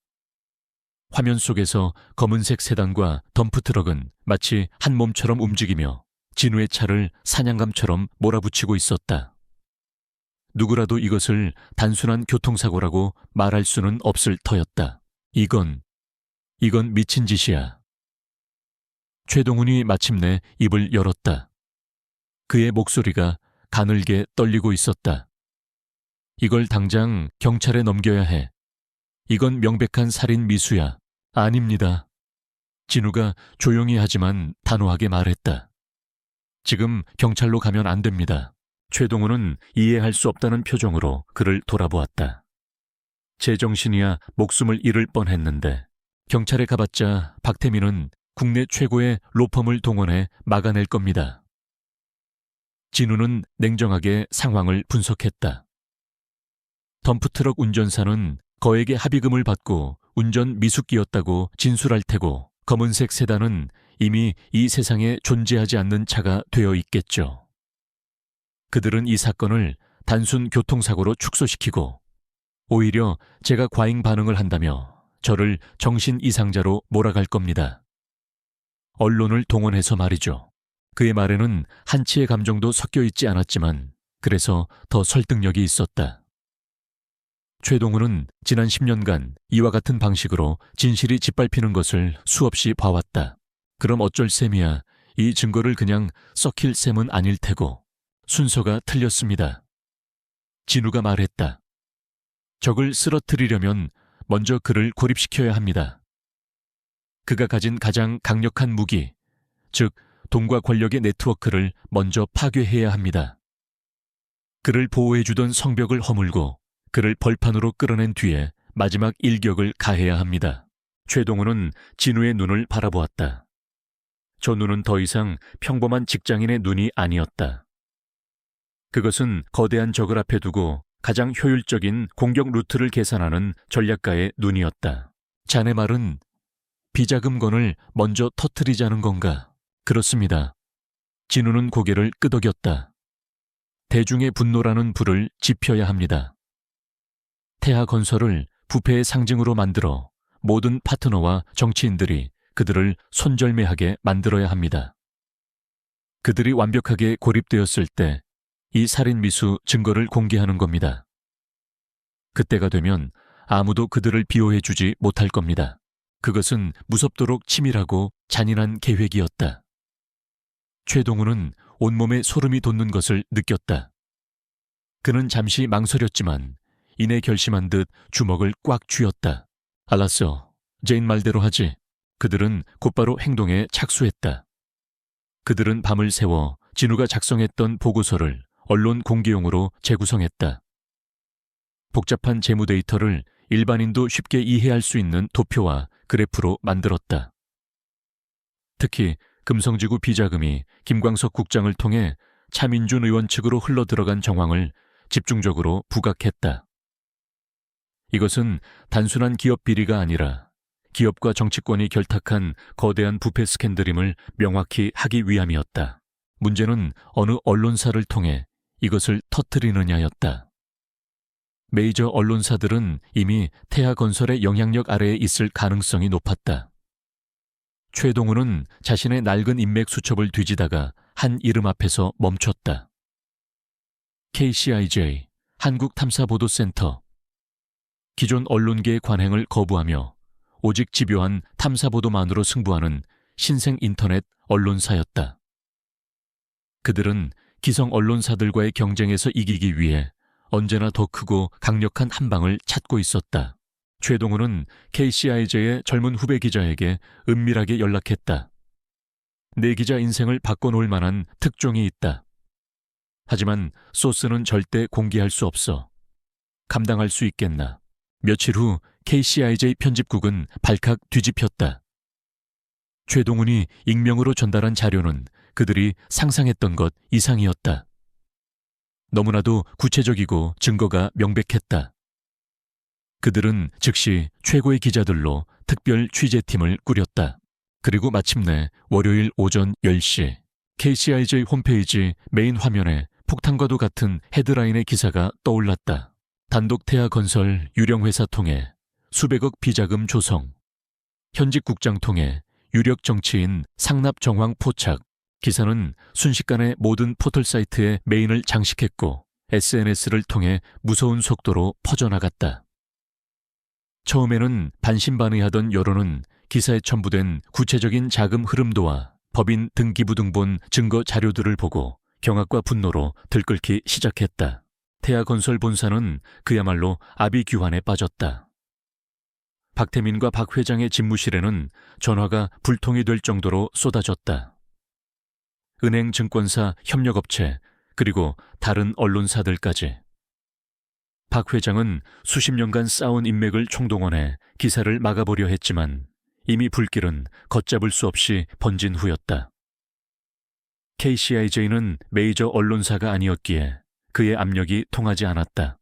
화면 속에서 검은색 세단과 덤프트럭은 마치 한 몸처럼 움직이며 진우의 차를 사냥감처럼 몰아붙이고 있었다. 누구라도 이것을 단순한 교통사고라고 말할 수는 없을 터였다. 이건 미친 짓이야. 최동훈이 마침내 입을 열었다. 그의 목소리가 가늘게 떨리고 있었다. 이걸 당장 경찰에 넘겨야 해. 이건 명백한 살인 미수야. 아닙니다. 진우가 조용히 하지만 단호하게 말했다. 지금 경찰로 가면 안 됩니다. 최동훈은 이해할 수 없다는 표정으로 그를 돌아보았다. 제정신이야 목숨을 잃을 뻔했는데 경찰에 가봤자 박태민은 국내 최고의 로펌을 동원해 막아낼 겁니다. 진우는 냉정하게 상황을 분석했다. 덤프트럭 운전사는 거액의 합의금을 받고 운전 미숙기였다고 진술할 테고 검은색 세단은 이미 이 세상에 존재하지 않는 차가 되어 있겠죠. 그들은 이 사건을 단순 교통사고로 축소시키고 오히려 제가 과잉 반응을 한다며 저를 정신 이상자로 몰아갈 겁니다. 언론을 동원해서 말이죠. 그의 말에는 한치의 감정도 섞여 있지 않았지만 그래서 더 설득력이 있었다. 최동훈은 지난 10년간 이와 같은 방식으로 진실이 짓밟히는 것을 수없이 봐왔다. 그럼 어쩔 셈이야. 이 증거를 그냥 썩힐 셈은 아닐 테고 순서가 틀렸습니다. 진우가 말했다. 적을 쓰러뜨리려면 먼저 그를 고립시켜야 합니다. 그가 가진 가장 강력한 무기, 즉 돈과 권력의 네트워크를 먼저 파괴해야 합니다. 그를 보호해주던 성벽을 허물고 그를 벌판으로 끌어낸 뒤에 마지막 일격을 가해야 합니다. 최동훈은 진우의 눈을 바라보았다. 저 눈은 더 이상 평범한 직장인의 눈이 아니었다. 그것은 거대한 적을 앞에 두고 가장 효율적인 공격 루트를 계산하는 전략가의 눈이었다. 자네 말은 비자금건을 먼저 터뜨리자는 건가? 그렇습니다. 진우는 고개를 끄덕였다. 대중의 분노라는 불을 지펴야 합니다. 태하건설을 부패의 상징으로 만들어 모든 파트너와 정치인들이 그들을 손절매하게 만들어야 합니다. 그들이 완벽하게 고립되었을 때 이 살인미수 증거를 공개하는 겁니다. 그때가 되면 아무도 그들을 비호해주지 못할 겁니다. 그것은 무섭도록 치밀하고 잔인한 계획이었다. 최동훈은 온몸에 소름이 돋는 것을 느꼈다. 그는 잠시 망설였지만 이내 결심한 듯 주먹을 꽉 쥐었다. 알았어. 제인 말대로 하지. 그들은 곧바로 행동에 착수했다. 그들은 밤을 새워 진우가 작성했던 보고서를 언론 공개용으로 재구성했다. 복잡한 재무 데이터를 일반인도 쉽게 이해할 수 있는 도표와 그래프로 만들었다. 특히 금성지구 비자금이 김광석 국장을 통해 차민준 의원 측으로 흘러들어간 정황을 집중적으로 부각했다. 이것은 단순한 기업 비리가 아니라 기업과 정치권이 결탁한 거대한 부패 스캔들임을 명확히 하기 위함이었다. 문제는 어느 언론사를 통해 이것을 터뜨리느냐였다. 메이저 언론사들은 이미 태하건설의 영향력 아래에 있을 가능성이 높았다. 최동훈은 자신의 낡은 인맥 수첩을 뒤지다가 한 이름 앞에서 멈췄다. KCIJ, 한국탐사보도센터. 기존 언론계의 관행을 거부하며 오직 집요한 탐사보도만으로 승부하는 신생 인터넷 언론사였다. 그들은 기성 언론사들과의 경쟁에서 이기기 위해 언제나 더 크고 강력한 한 방을 찾고 있었다. 최동훈은 KCIJ의 젊은 후배 기자에게 은밀하게 연락했다. 내 기자 인생을 바꿔놓을 만한 특종이 있다. 하지만 소스는 절대 공개할 수 없어. 감당할 수 있겠나? 며칠 후 KCIJ 편집국은 발칵 뒤집혔다. 최동훈이 익명으로 전달한 자료는 그들이 상상했던 것 이상이었다. 너무나도 구체적이고 증거가 명백했다. 그들은 즉시 최고의 기자들로 특별 취재팀을 꾸렸다. 그리고 마침내 월요일 오전 10시 KCIJ 홈페이지 메인 화면에 폭탄과도 같은 헤드라인의 기사가 떠올랐다. 단독 태하건설 유령회사 통해 수백억 비자금 조성, 현직 국장 통해 유력 정치인 상납 정황 포착. 기사는 순식간에 모든 포털 사이트에 메인을 장식했고 SNS를 통해 무서운 속도로 퍼져나갔다. 처음에는 반신반의하던 여론은 기사에 첨부된 구체적인 자금 흐름도와 법인 등기부등본 증거 자료들을 보고 경악과 분노로 들끓기 시작했다. 태하건설 본사는 그야말로 아비규환에 빠졌다. 박태민과 박 회장의 집무실에는 전화가 불통이 될 정도로 쏟아졌다. 은행, 증권사, 협력업체, 그리고 다른 언론사들까지. 박 회장은 수십 년간 쌓은 인맥을 총동원해 기사를 막아보려 했지만 이미 불길은 걷잡을 수 없이 번진 후였다. KCIJ는 메이저 언론사가 아니었기에 그의 압력이 통하지 않았다.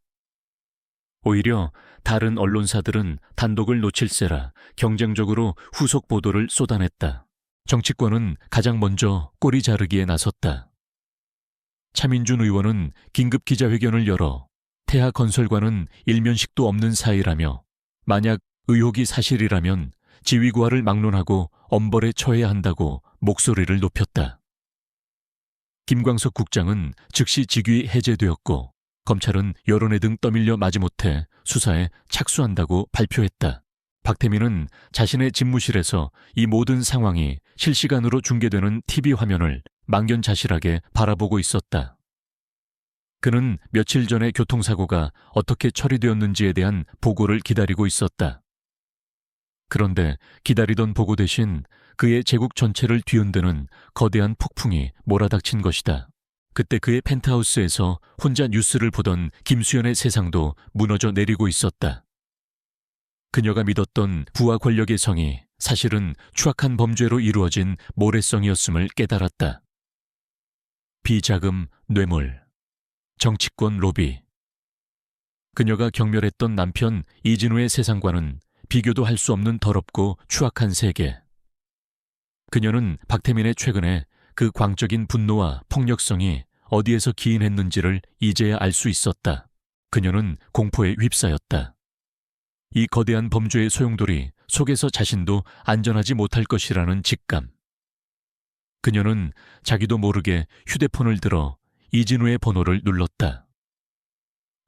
오히려 다른 언론사들은 단독을 놓칠세라 경쟁적으로 후속 보도를 쏟아냈다. 정치권은 가장 먼저 꼬리 자르기에 나섰다. 차민준 의원은 긴급 기자회견을 열어 태하건설과는 일면식도 없는 사이라며 만약 의혹이 사실이라면 지위구하를 막론하고 엄벌에 처해야 한다고 목소리를 높였다. 김광석 국장은 즉시 직위 해제되었고 검찰은 여론의 등 떠밀려 마지못해 수사에 착수한다고 발표했다. 박태민은 자신의 집무실에서 이 모든 상황이 실시간으로 중계되는 TV 화면을 망연자실하게 바라보고 있었다. 그는 며칠 전의 교통사고가 어떻게 처리되었는지에 대한 보고를 기다리고 있었다. 그런데 기다리던 보고 대신 그의 제국 전체를 뒤흔드는 거대한 폭풍이 몰아닥친 것이다. 그때 그의 펜트하우스에서 혼자 뉴스를 보던 김수현의 세상도 무너져 내리고 있었다. 그녀가 믿었던 부와 권력의 성이 사실은 추악한 범죄로 이루어진 모래성이었음을 깨달았다. 비자금, 뇌물, 정치권 로비. 그녀가 경멸했던 남편 이진우의 세상과는 비교도 할 수 없는 더럽고 추악한 세계. 그녀는 박태민의 최근에 그 광적인 분노와 폭력성이 어디에서 기인했는지를 이제야 알 수 있었다. 그녀는 공포에 휩싸였다. 이 거대한 범죄의 소용돌이 속에서 자신도 안전하지 못할 것이라는 직감. 그녀는 자기도 모르게 휴대폰을 들어 이진우의 번호를 눌렀다.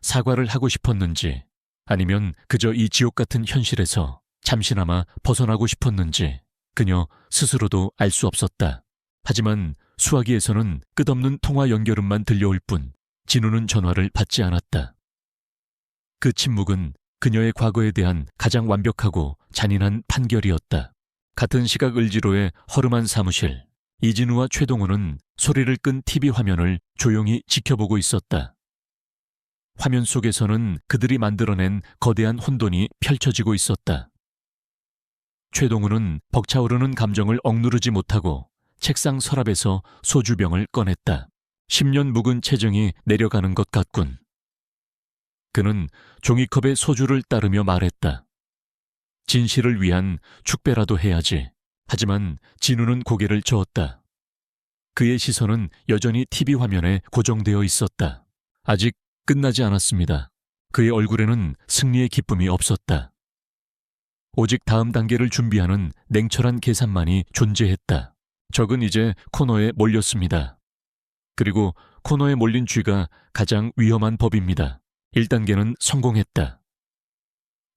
사과를 하고 싶었는지 아니면 그저 이 지옥 같은 현실에서 잠시나마 벗어나고 싶었는지 그녀 스스로도 알 수 없었다. 하지만 수화기에서는 끝없는 통화 연결음만 들려올 뿐 진우는 전화를 받지 않았다. 그 침묵은 그녀의 과거에 대한 가장 완벽하고 잔인한 판결이었다. 같은 시각 을지로의 허름한 사무실, 이진우와 최동호는 소리를 끈 TV 화면을 조용히 지켜보고 있었다. 화면 속에서는 그들이 만들어낸 거대한 혼돈이 펼쳐지고 있었다. 최동우는 벅차오르는 감정을 억누르지 못하고 책상 서랍에서 소주병을 꺼냈다. 10년 묵은 체정이 내려가는 것 같군. 그는 종이컵에 소주를 따르며 말했다. 진실을 위한 축배라도 해야지. 하지만 진우는 고개를 저었다. 그의 시선은 여전히 TV 화면에 고정되어 있었다. 아직 끝나지 않았습니다. 그의 얼굴에는 승리의 기쁨이 없었다. 오직 다음 단계를 준비하는 냉철한 계산만이 존재했다. 적은 이제 코너에 몰렸습니다. 그리고 코너에 몰린 쥐가 가장 위험한 법입니다. 1단계는 성공했다.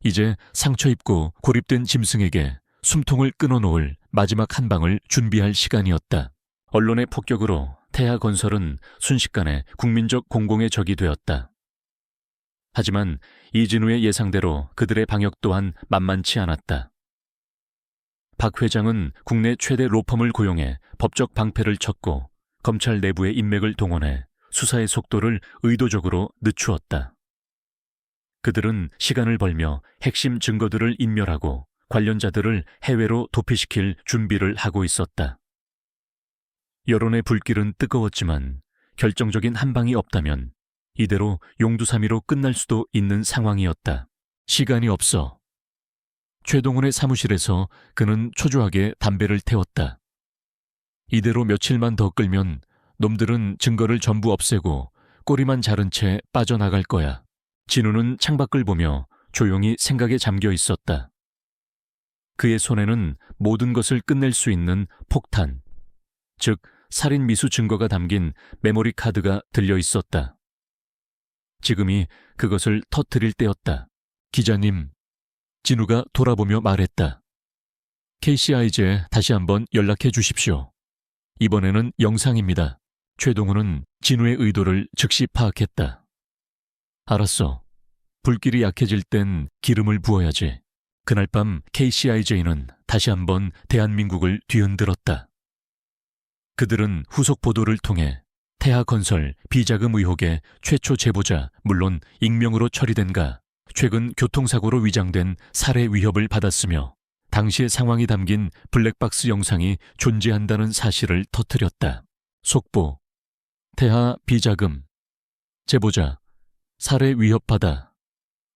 이제 상처 입고 고립된 짐승에게 숨통을 끊어놓을 마지막 한 방을 준비할 시간이었다. 언론의 폭격으로 태하건설은 순식간에 국민적 공공의 적이 되었다. 하지만 이진우의 예상대로 그들의 방역 또한 만만치 않았다. 박 회장은 국내 최대 로펌을 고용해 법적 방패를 쳤고 검찰 내부의 인맥을 동원해 수사의 속도를 의도적으로 늦추었다. 그들은 시간을 벌며 핵심 증거들을 인멸하고 관련자들을 해외로 도피시킬 준비를 하고 있었다. 여론의 불길은 뜨거웠지만 결정적인 한 방이 없다면 이대로 용두사미로 끝날 수도 있는 상황이었다. 시간이 없어. 최동훈의 사무실에서 그는 초조하게 담배를 태웠다. 이대로 며칠만 더 끌면 놈들은 증거를 전부 없애고 꼬리만 자른 채 빠져나갈 거야. 진우는 창밖을 보며 조용히 생각에 잠겨 있었다. 그의 손에는 모든 것을 끝낼 수 있는 폭탄, 즉 살인 미수 증거가 담긴 메모리 카드가 들려 있었다. 지금이 그것을 터뜨릴 때였다. 기자님, 진우가 돌아보며 말했다. KCI제에 다시 한번 연락해 주십시오. 이번에는 영상입니다. 최동훈은 진우의 의도를 즉시 파악했다. 알았어. 불길이 약해질 땐 기름을 부어야지. 그날 밤 KCI제는 다시 한번 대한민국을 뒤흔들었다. 그들은 후속 보도를 통해 태하건설 비자금 의혹의 최초 제보자, 물론 익명으로 처리된 가 최근 교통사고로 위장된 살해 위협을 받았으며 당시의 상황이 담긴 블랙박스 영상이 존재한다는 사실을 터뜨렸다. 속보: 태하 비자금 제보자 살해 위협받아.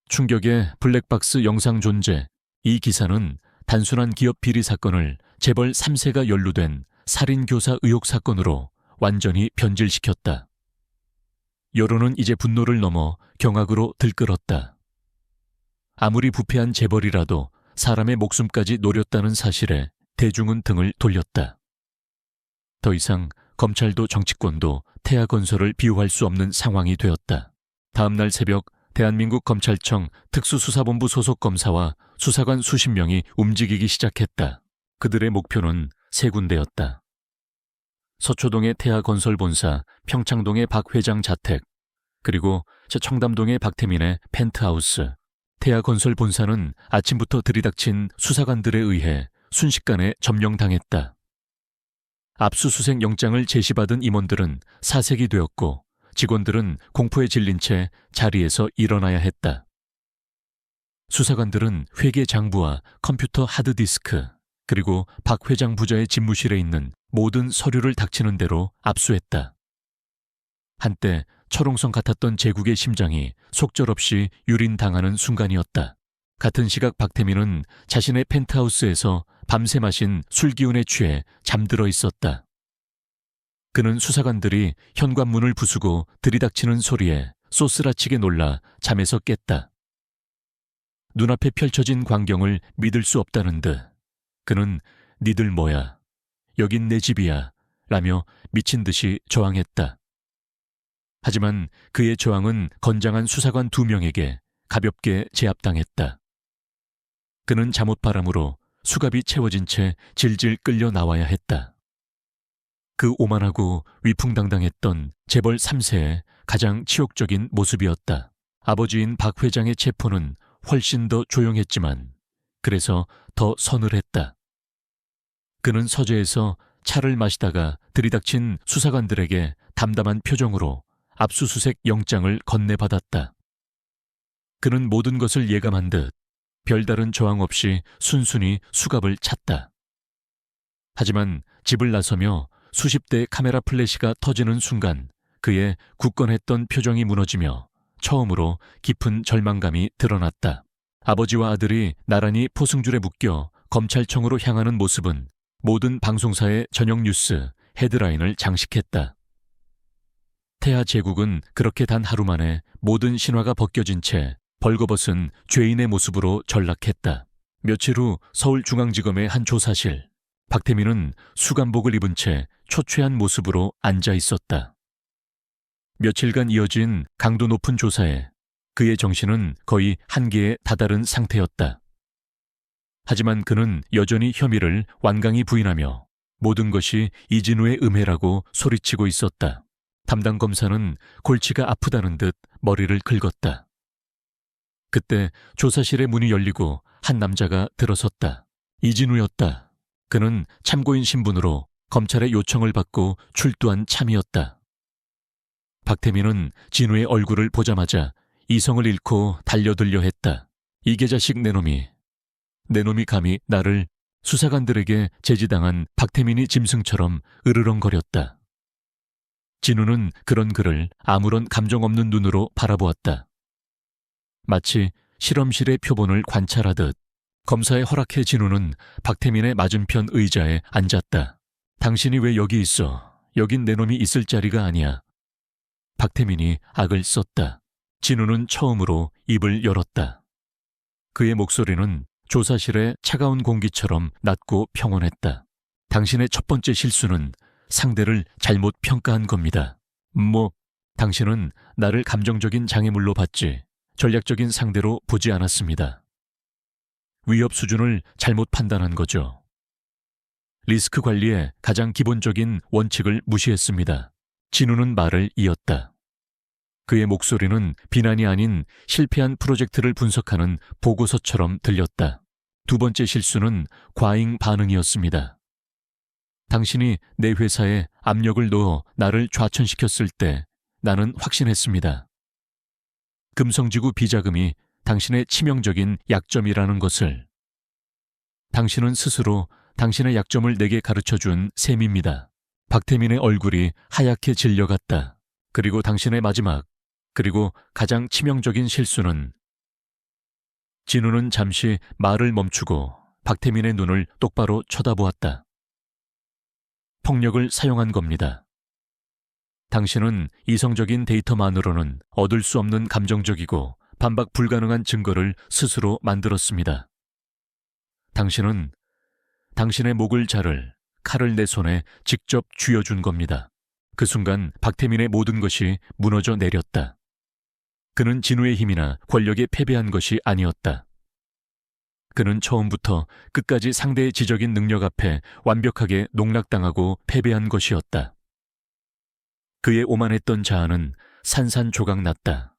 충격의 블랙박스 영상 존재. 이 기사는 단순한 기업 비리 사건을 재벌 3세가 연루된 살인교사 의혹 사건으로 완전히 변질시켰다. 여론은 이제 분노를 넘어 경악으로 들끓었다. 아무리 부패한 재벌이라도 사람의 목숨까지 노렸다는 사실에 대중은 등을 돌렸다. 더 이상 검찰도 정치권도 태하건설을 비호할 수 없는 상황이 되었다. 다음 날 새벽 대한민국 검찰청 특수수사본부 소속 검사와 수사관 수십 명이 움직이기 시작했다. 그들의 목표는 세 군데였다. 서초동의 태아건설본사, 평창동의 박 회장 자택, 그리고 청담동의 박태민의 펜트하우스. 태아건설본사는 아침부터 들이닥친 수사관들에 의해 순식간에 점령당했다. 압수수색 영장을 제시받은 임원들은 사색이 되었고 직원들은 공포에 질린 채 자리에서 일어나야 했다. 수사관들은 회계 장부와 컴퓨터 하드디스크, 그리고 박 회장 부자의 집무실에 있는 모든 서류를 닥치는 대로 압수했다. 한때 철옹성 같았던 제국의 심장이 속절없이 유린당하는 순간이었다. 같은 시각 박태민은 자신의 펜트하우스에서 밤새 마신 술기운에 취해 잠들어 있었다. 그는 수사관들이 현관문을 부수고 들이닥치는 소리에 쏘스라치게 놀라 잠에서 깼다. 눈앞에 펼쳐진 광경을 믿을 수 없다는 듯 그는 니들 뭐야, 여긴 내 집이야 라며 미친 듯이 저항했다. 하지만 그의 저항은 건장한 수사관 2명에게 가볍게 제압당했다. 그는 잠옷바람으로 수갑이 채워진 채 질질 끌려 나와야 했다. 그 오만하고 위풍당당했던 재벌 3세의 가장 치욕적인 모습이었다. 아버지인 박 회장의 체포는 훨씬 더 조용했지만 그래서 더 서늘했다. 그는 서재에서 차를 마시다가 들이닥친 수사관들에게 담담한 표정으로 압수수색 영장을 건네받았다. 그는 모든 것을 예감한 듯 별다른 저항 없이 순순히 수갑을 찼다. 하지만 집을 나서며 수십 대의 카메라 플래시가 터지는 순간 그의 굳건했던 표정이 무너지며 처음으로 깊은 절망감이 드러났다. 아버지와 아들이 나란히 포승줄에 묶여 검찰청으로 향하는 모습은 모든 방송사의 저녁 뉴스 헤드라인을 장식했다. 태아 제국은 그렇게 단 하루 만에 모든 신화가 벗겨진 채 벌거벗은 죄인의 모습으로 전락했다. 며칠 후 서울중앙지검의 한 조사실, 박태민은 수감복을 입은 채 초췌한 모습으로 앉아 있었다. 며칠간 이어진 강도 높은 조사에 그의 정신은 거의 한계에 다다른 상태였다. 하지만 그는 여전히 혐의를 완강히 부인하며 모든 것이 이진우의 음해라고 소리치고 있었다. 담당 검사는 골치가 아프다는 듯 머리를 긁었다. 그때 조사실의 문이 열리고 한 남자가 들어섰다. 이진우였다. 그는 참고인 신분으로 검찰의 요청을 받고 출두한 참이었다. 박태민은 진우의 얼굴을 보자마자 이성을 잃고 달려들려 했다. 이 개자식 내놈이 감히 나를. 수사관들에게 제지당한 박태민이 짐승처럼 으르렁거렸다. 진우는 그런 그를 아무런 감정 없는 눈으로 바라보았다. 마치 실험실의 표본을 관찰하듯 검사의 허락해 진우는 박태민의 맞은편 의자에 앉았다. 당신이 왜 여기 있어? 여긴 내놈이 있을 자리가 아니야. 박태민이 악을 썼다. 진우는 처음으로 입을 열었다. 그의 목소리는 조사실의 차가운 공기처럼 낮고 평온했다. 당신의 첫 번째 실수는 상대를 잘못 평가한 겁니다. 당신은 나를 감정적인 장애물로 봤지 전략적인 상대로 보지 않았습니다. 위협 수준을 잘못 판단한 거죠. 리스크 관리의 가장 기본적인 원칙을 무시했습니다. 진우는 말을 이었다. 그의 목소리는 비난이 아닌 실패한 프로젝트를 분석하는 보고서처럼 들렸다. 두 번째 실수는 과잉 반응이었습니다. 당신이 내 회사에 압력을 넣어 나를 좌천시켰을 때 나는 확신했습니다. 금성지구 비자금이 당신의 치명적인 약점이라는 것을. 당신은 스스로 당신의 약점을 내게 가르쳐준 셈입니다. 박태민의 얼굴이 하얗게 질려갔다. 그리고 당신의 마지막, 그리고 가장 치명적인 실수는. 진우는 잠시 말을 멈추고 박태민의 눈을 똑바로 쳐다보았다. 폭력을 사용한 겁니다. 당신은 이성적인 데이터만으로는 얻을 수 없는 감정적이고 반박 불가능한 증거를 스스로 만들었습니다. 당신은 당신의 목을 자를 칼을 내 손에 직접 쥐어준 겁니다. 그 순간 박태민의 모든 것이 무너져 내렸다. 그는 진우의 힘이나 권력에 패배한 것이 아니었다. 그는 처음부터 끝까지 상대의 지적인 능력 앞에 완벽하게 농락당하고 패배한 것이었다. 그의 오만했던 자아는 산산조각 났다.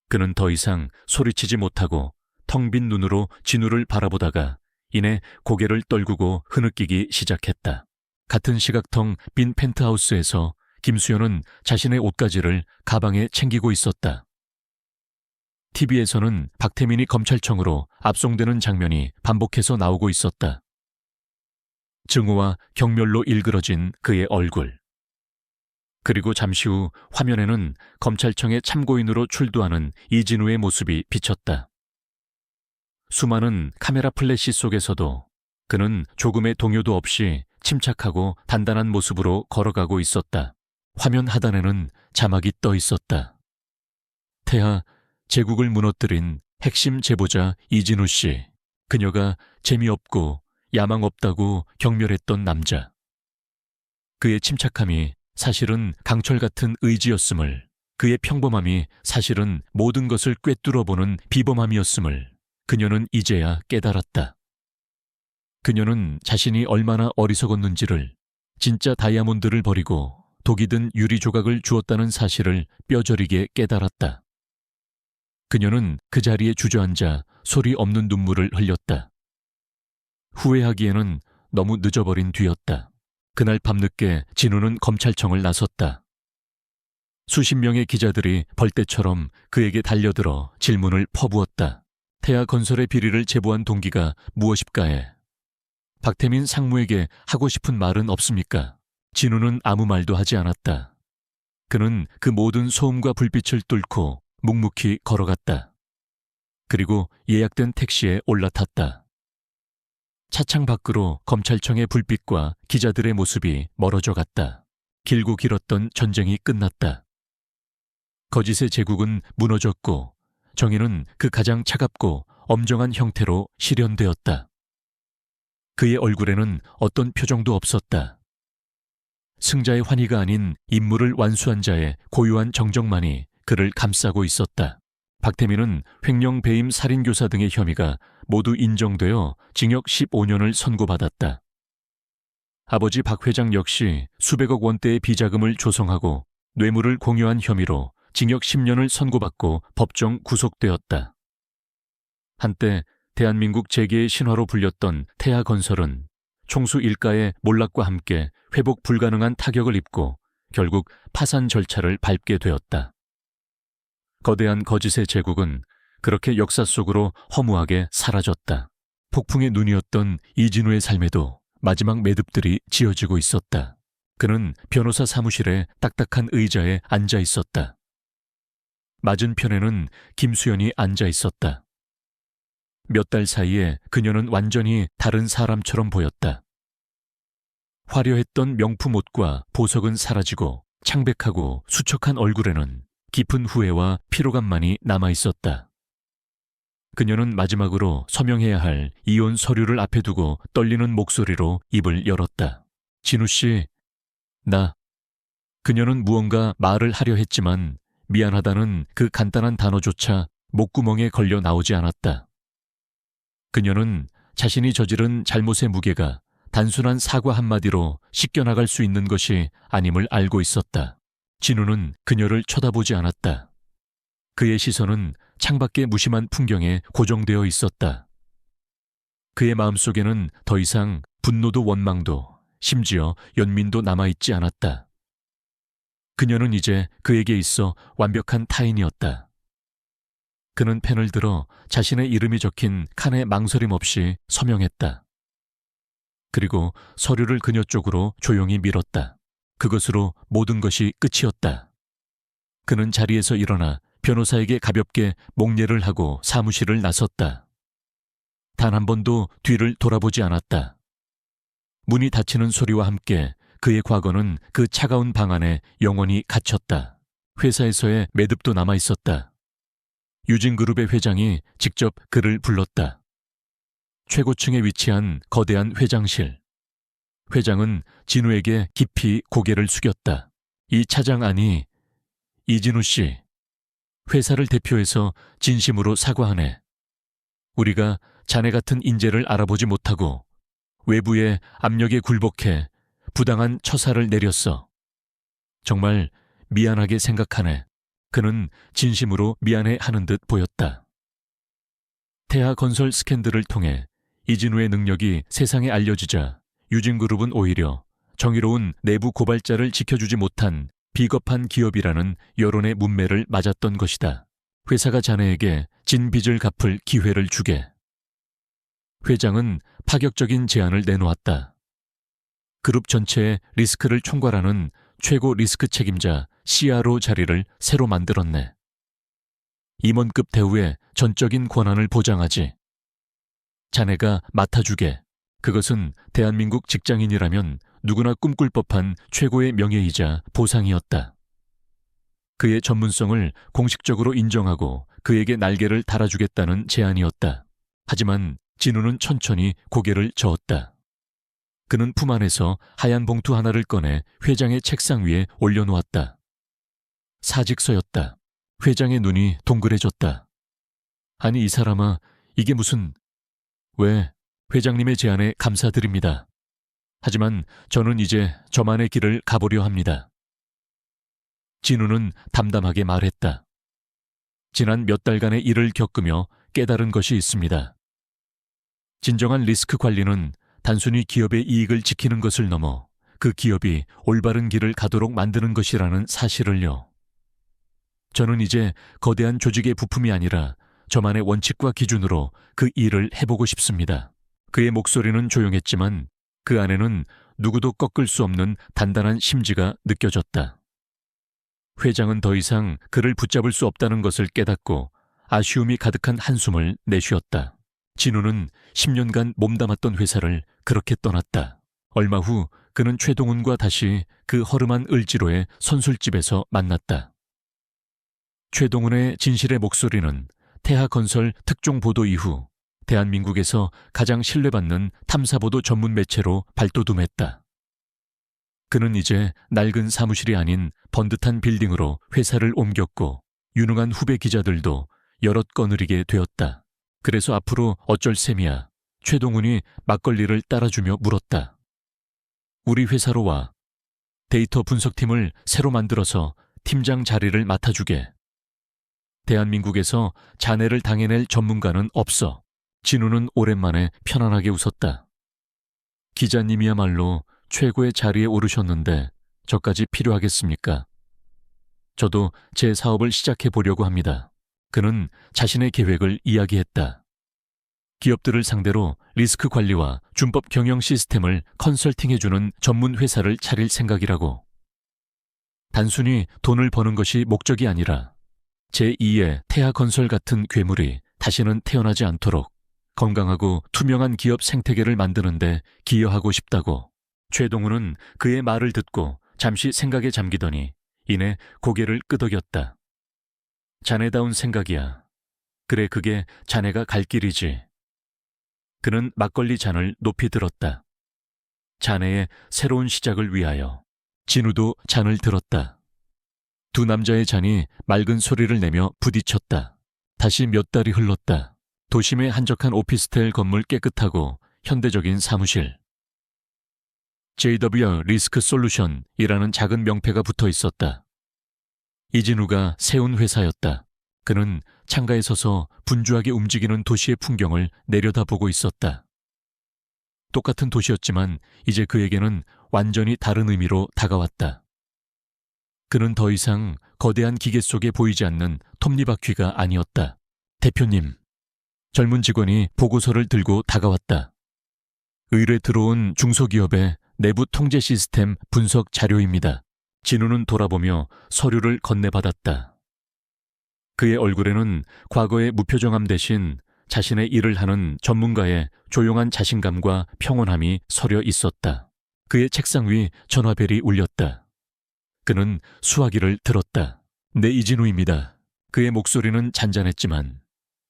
그는 더 이상 소리치지 못하고 텅 빈 눈으로 진우를 바라보다가 이내 고개를 떨구고 흐느끼기 시작했다. 같은 시각텅 빈 펜트하우스에서 김수현은 자신의 옷가지를 가방에 챙기고 있었다. TV에서는 박태민이 검찰청으로 압송되는 장면이 반복해서 나오고 있었다. 증오와 경멸로 일그러진 그의 얼굴. 그리고 잠시 후 화면에는 검찰청의 참고인으로 출두하는 이진우의 모습이 비쳤다. 수많은 카메라 플래시 속에서도 그는 조금의 동요도 없이 침착하고 단단한 모습으로 걸어가고 있었다. 화면 하단에는 자막이 떠 있었다. 태하, 제국을 무너뜨린 핵심 제보자 이진우 씨. 그녀가 재미없고 야망 없다고 경멸했던 남자. 그의 침착함이 사실은 강철 같은 의지였음을, 그의 평범함이 사실은 모든 것을 꿰뚫어보는 비범함이었음을 그녀는 이제야 깨달았다. 그녀는 자신이 얼마나 어리석었는지를, 진짜 다이아몬드를 버리고 독이 든 유리 조각을 주었다는 사실을 뼈저리게 깨달았다. 그녀는 그 자리에 주저앉아 소리 없는 눈물을 흘렸다. 후회하기에는 너무 늦어버린 뒤였다. 그날 밤늦게 진우는 검찰청을 나섰다. 수십 명의 기자들이 벌떼처럼 그에게 달려들어 질문을 퍼부었다. 태아건설의 비리를 제보한 동기가 무엇입까에? 박태민 상무에게 하고 싶은 말은 없습니까? 진우는 아무 말도 하지 않았다. 그는 그 모든 소음과 불빛을 뚫고 묵묵히 걸어갔다. 그리고 예약된 택시에 올라탔다. 차창 밖으로 검찰청의 불빛과 기자들의 모습이 멀어져 갔다. 길고 길었던 전쟁이 끝났다. 거짓의 제국은 무너졌고 정의는 그 가장 차갑고 엄정한 형태로 실현되었다. 그의 얼굴에는 어떤 표정도 없었다. 승자의 환희가 아닌 임무를 완수한 자의 고유한 정적만이 그를 감싸고 있었다. 박태민은 횡령, 배임, 살인교사 등의 혐의가 모두 인정되어 징역 15년을 선고받았다. 아버지 박 회장 역시 수백억 원대의 비자금을 조성하고 뇌물을 공유한 혐의로 징역 10년을 선고받고 법정 구속되었다. 한때 대한민국 재계의 신화로 불렸던 태아건설은 총수 일가의 몰락과 함께 회복 불가능한 타격을 입고 결국 파산 절차를 밟게 되었다. 거대한 거짓의 제국은 그렇게 역사 속으로 허무하게 사라졌다. 폭풍의 눈이었던 이진우의 삶에도 마지막 매듭들이 지어지고 있었다. 그는 변호사 사무실의 딱딱한 의자에 앉아 있었다. 맞은편에는 김수현이 앉아 있었다. 몇 달 사이에 그녀는 완전히 다른 사람처럼 보였다. 화려했던 명품 옷과 보석은 사라지고 창백하고 수척한 얼굴에는 깊은 후회와 피로감만이 남아 있었다. 그녀는 마지막으로 서명해야 할 이혼 서류를 앞에 두고 떨리는 목소리로 입을 열었다. 진우 씨, 그녀는 무언가 말을 하려 했지만 미안하다는 그 간단한 단어조차 목구멍에 걸려 나오지 않았다. 그녀는 자신이 저지른 잘못의 무게가 단순한 사과 한마디로 씻겨나갈 수 있는 것이 아님을 알고 있었다. 진우는 그녀를 쳐다보지 않았다. 그의 시선은 창밖의 무심한 풍경에 고정되어 있었다. 그의 마음속에는 더 이상 분노도 원망도, 심지어 연민도 남아있지 않았다. 그녀는 이제 그에게 있어 완벽한 타인이었다. 그는 펜을 들어 자신의 이름이 적힌 칸에 망설임 없이 서명했다. 그리고 서류를 그녀 쪽으로 조용히 밀었다. 그것으로 모든 것이 끝이었다. 그는 자리에서 일어나 변호사에게 가볍게 목례를 하고 사무실을 나섰다. 단 한 번도 뒤를 돌아보지 않았다. 문이 닫히는 소리와 함께 그의 과거는 그 차가운 방 안에 영원히 갇혔다. 회사에서의 매듭도 남아 있었다. 유진그룹의 회장이 직접 그를 불렀다. 최고층에 위치한 거대한 회장실. 회장은 진우에게 깊이 고개를 숙였다. 이 차장 아니, 이진우 씨. 회사를 대표해서 진심으로 사과하네. 우리가 자네 같은 인재를 알아보지 못하고 외부의 압력에 굴복해 부당한 처사를 내렸어. 정말 미안하게 생각하네. 그는 진심으로 미안해하는 듯 보였다. 태하건설 스캔들을 통해 이진우의 능력이 세상에 알려지자 유진그룹은 오히려 정의로운 내부 고발자를 지켜주지 못한 비겁한 기업이라는 여론의 문매를 맞았던 것이다. 회사가 자네에게 진 빚을 갚을 기회를 주게. 회장은 파격적인 제안을 내놓았다. 그룹 전체의 리스크를 총괄하는 최고 리스크 책임자 CRO 자리를 새로 만들었네. 임원급 대우에 전적인 권한을 보장하지. 자네가 맡아주게. 그것은 대한민국 직장인이라면 누구나 꿈꿀 법한 최고의 명예이자 보상이었다. 그의 전문성을 공식적으로 인정하고 그에게 날개를 달아주겠다는 제안이었다. 하지만 진우는 천천히 고개를 저었다. 그는 품 안에서 하얀 봉투 하나를 꺼내 회장의 책상 위에 올려놓았다. 사직서였다. 회장의 눈이 동그래졌다. 아니 이 사람아, 이게 무슨... 왜, 회장님의 제안에 감사드립니다. 하지만 저는 이제 저만의 길을 가보려 합니다. 진우는 담담하게 말했다. 지난 몇 달간의 일을 겪으며 깨달은 것이 있습니다. 진정한 리스크 관리는 단순히 기업의 이익을 지키는 것을 넘어 그 기업이 올바른 길을 가도록 만드는 것이라는 사실을요. 저는 이제 거대한 조직의 부품이 아니라 저만의 원칙과 기준으로 그 일을 해보고 싶습니다. 그의 목소리는 조용했지만 그 안에는 누구도 꺾을 수 없는 단단한 심지가 느껴졌다. 회장은 더 이상 그를 붙잡을 수 없다는 것을 깨닫고 아쉬움이 가득한 한숨을 내쉬었다. 진우는 10년간 몸담았던 회사를 그렇게 떠났다. 얼마 후 그는 최동훈과 다시 그 허름한 을지로의 선술집에서 만났다. 최동훈의 진실의 목소리는 태하건설 특종보도 이후 대한민국에서 가장 신뢰받는 탐사보도 전문 매체로 발돋움했다. 그는 이제 낡은 사무실이 아닌 번듯한 빌딩으로 회사를 옮겼고 유능한 후배 기자들도 여럿 거느리게 되었다. 그래서 앞으로 어쩔 셈이야. 최동훈이 막걸리를 따라주며 물었다. 우리 회사로 와. 데이터 분석팀을 새로 만들어서 팀장 자리를 맡아주게. 대한민국에서 자네를 당해낼 전문가는 없어. 진우는 오랜만에 편안하게 웃었다. 기자님이야말로 최고의 자리에 오르셨는데 저까지 필요하겠습니까? 저도 제 사업을 시작해 보려고 합니다. 그는 자신의 계획을 이야기했다. 기업들을 상대로 리스크 관리와 준법 경영 시스템을 컨설팅해주는 전문 회사를 차릴 생각이라고. 단순히 돈을 버는 것이 목적이 아니라 제2의 태하건설 같은 괴물이 다시는 태어나지 않도록 건강하고 투명한 기업 생태계를 만드는데 기여하고 싶다고. 최동훈은 그의 말을 듣고 잠시 생각에 잠기더니 이내 고개를 끄덕였다. 자네다운 생각이야. 그래, 그게 자네가 갈 길이지. 그는 막걸리 잔을 높이 들었다. 자네의 새로운 시작을 위하여. 진우도 잔을 들었다. 두 남자의 잔이 맑은 소리를 내며 부딪혔다. 다시 몇 달이 흘렀다. 도심의 한적한 오피스텔 건물 깨끗하고 현대적인 사무실. JW 리스크 솔루션이라는 작은 명패가 붙어 있었다. 이진우가 세운 회사였다. 그는 창가에 서서 분주하게 움직이는 도시의 풍경을 내려다보고 있었다. 똑같은 도시였지만 이제 그에게는 완전히 다른 의미로 다가왔다. 그는 더 이상 거대한 기계 속에 보이지 않는 톱니바퀴가 아니었다. 대표님. 젊은 직원이 보고서를 들고 다가왔다. 의뢰 들어온 중소기업의 내부 통제 시스템 분석 자료입니다. 진우는 돌아보며 서류를 건네받았다. 그의 얼굴에는 과거의 무표정함 대신 자신의 일을 하는 전문가의 조용한 자신감과 평온함이 서려 있었다. 그의 책상 위 전화벨이 울렸다. 그는 수화기를 들었다. 네, 이진우입니다. 그의 목소리는 잔잔했지만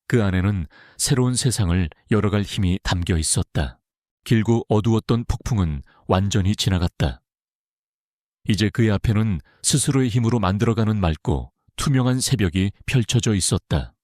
그 안에는 새로운 세상을 열어갈 힘이 담겨 있었다. 길고 어두웠던 폭풍은 완전히 지나갔다. 이제 그의 앞에는 스스로의 힘으로 만들어가는 맑고 투명한 새벽이 펼쳐져 있었다.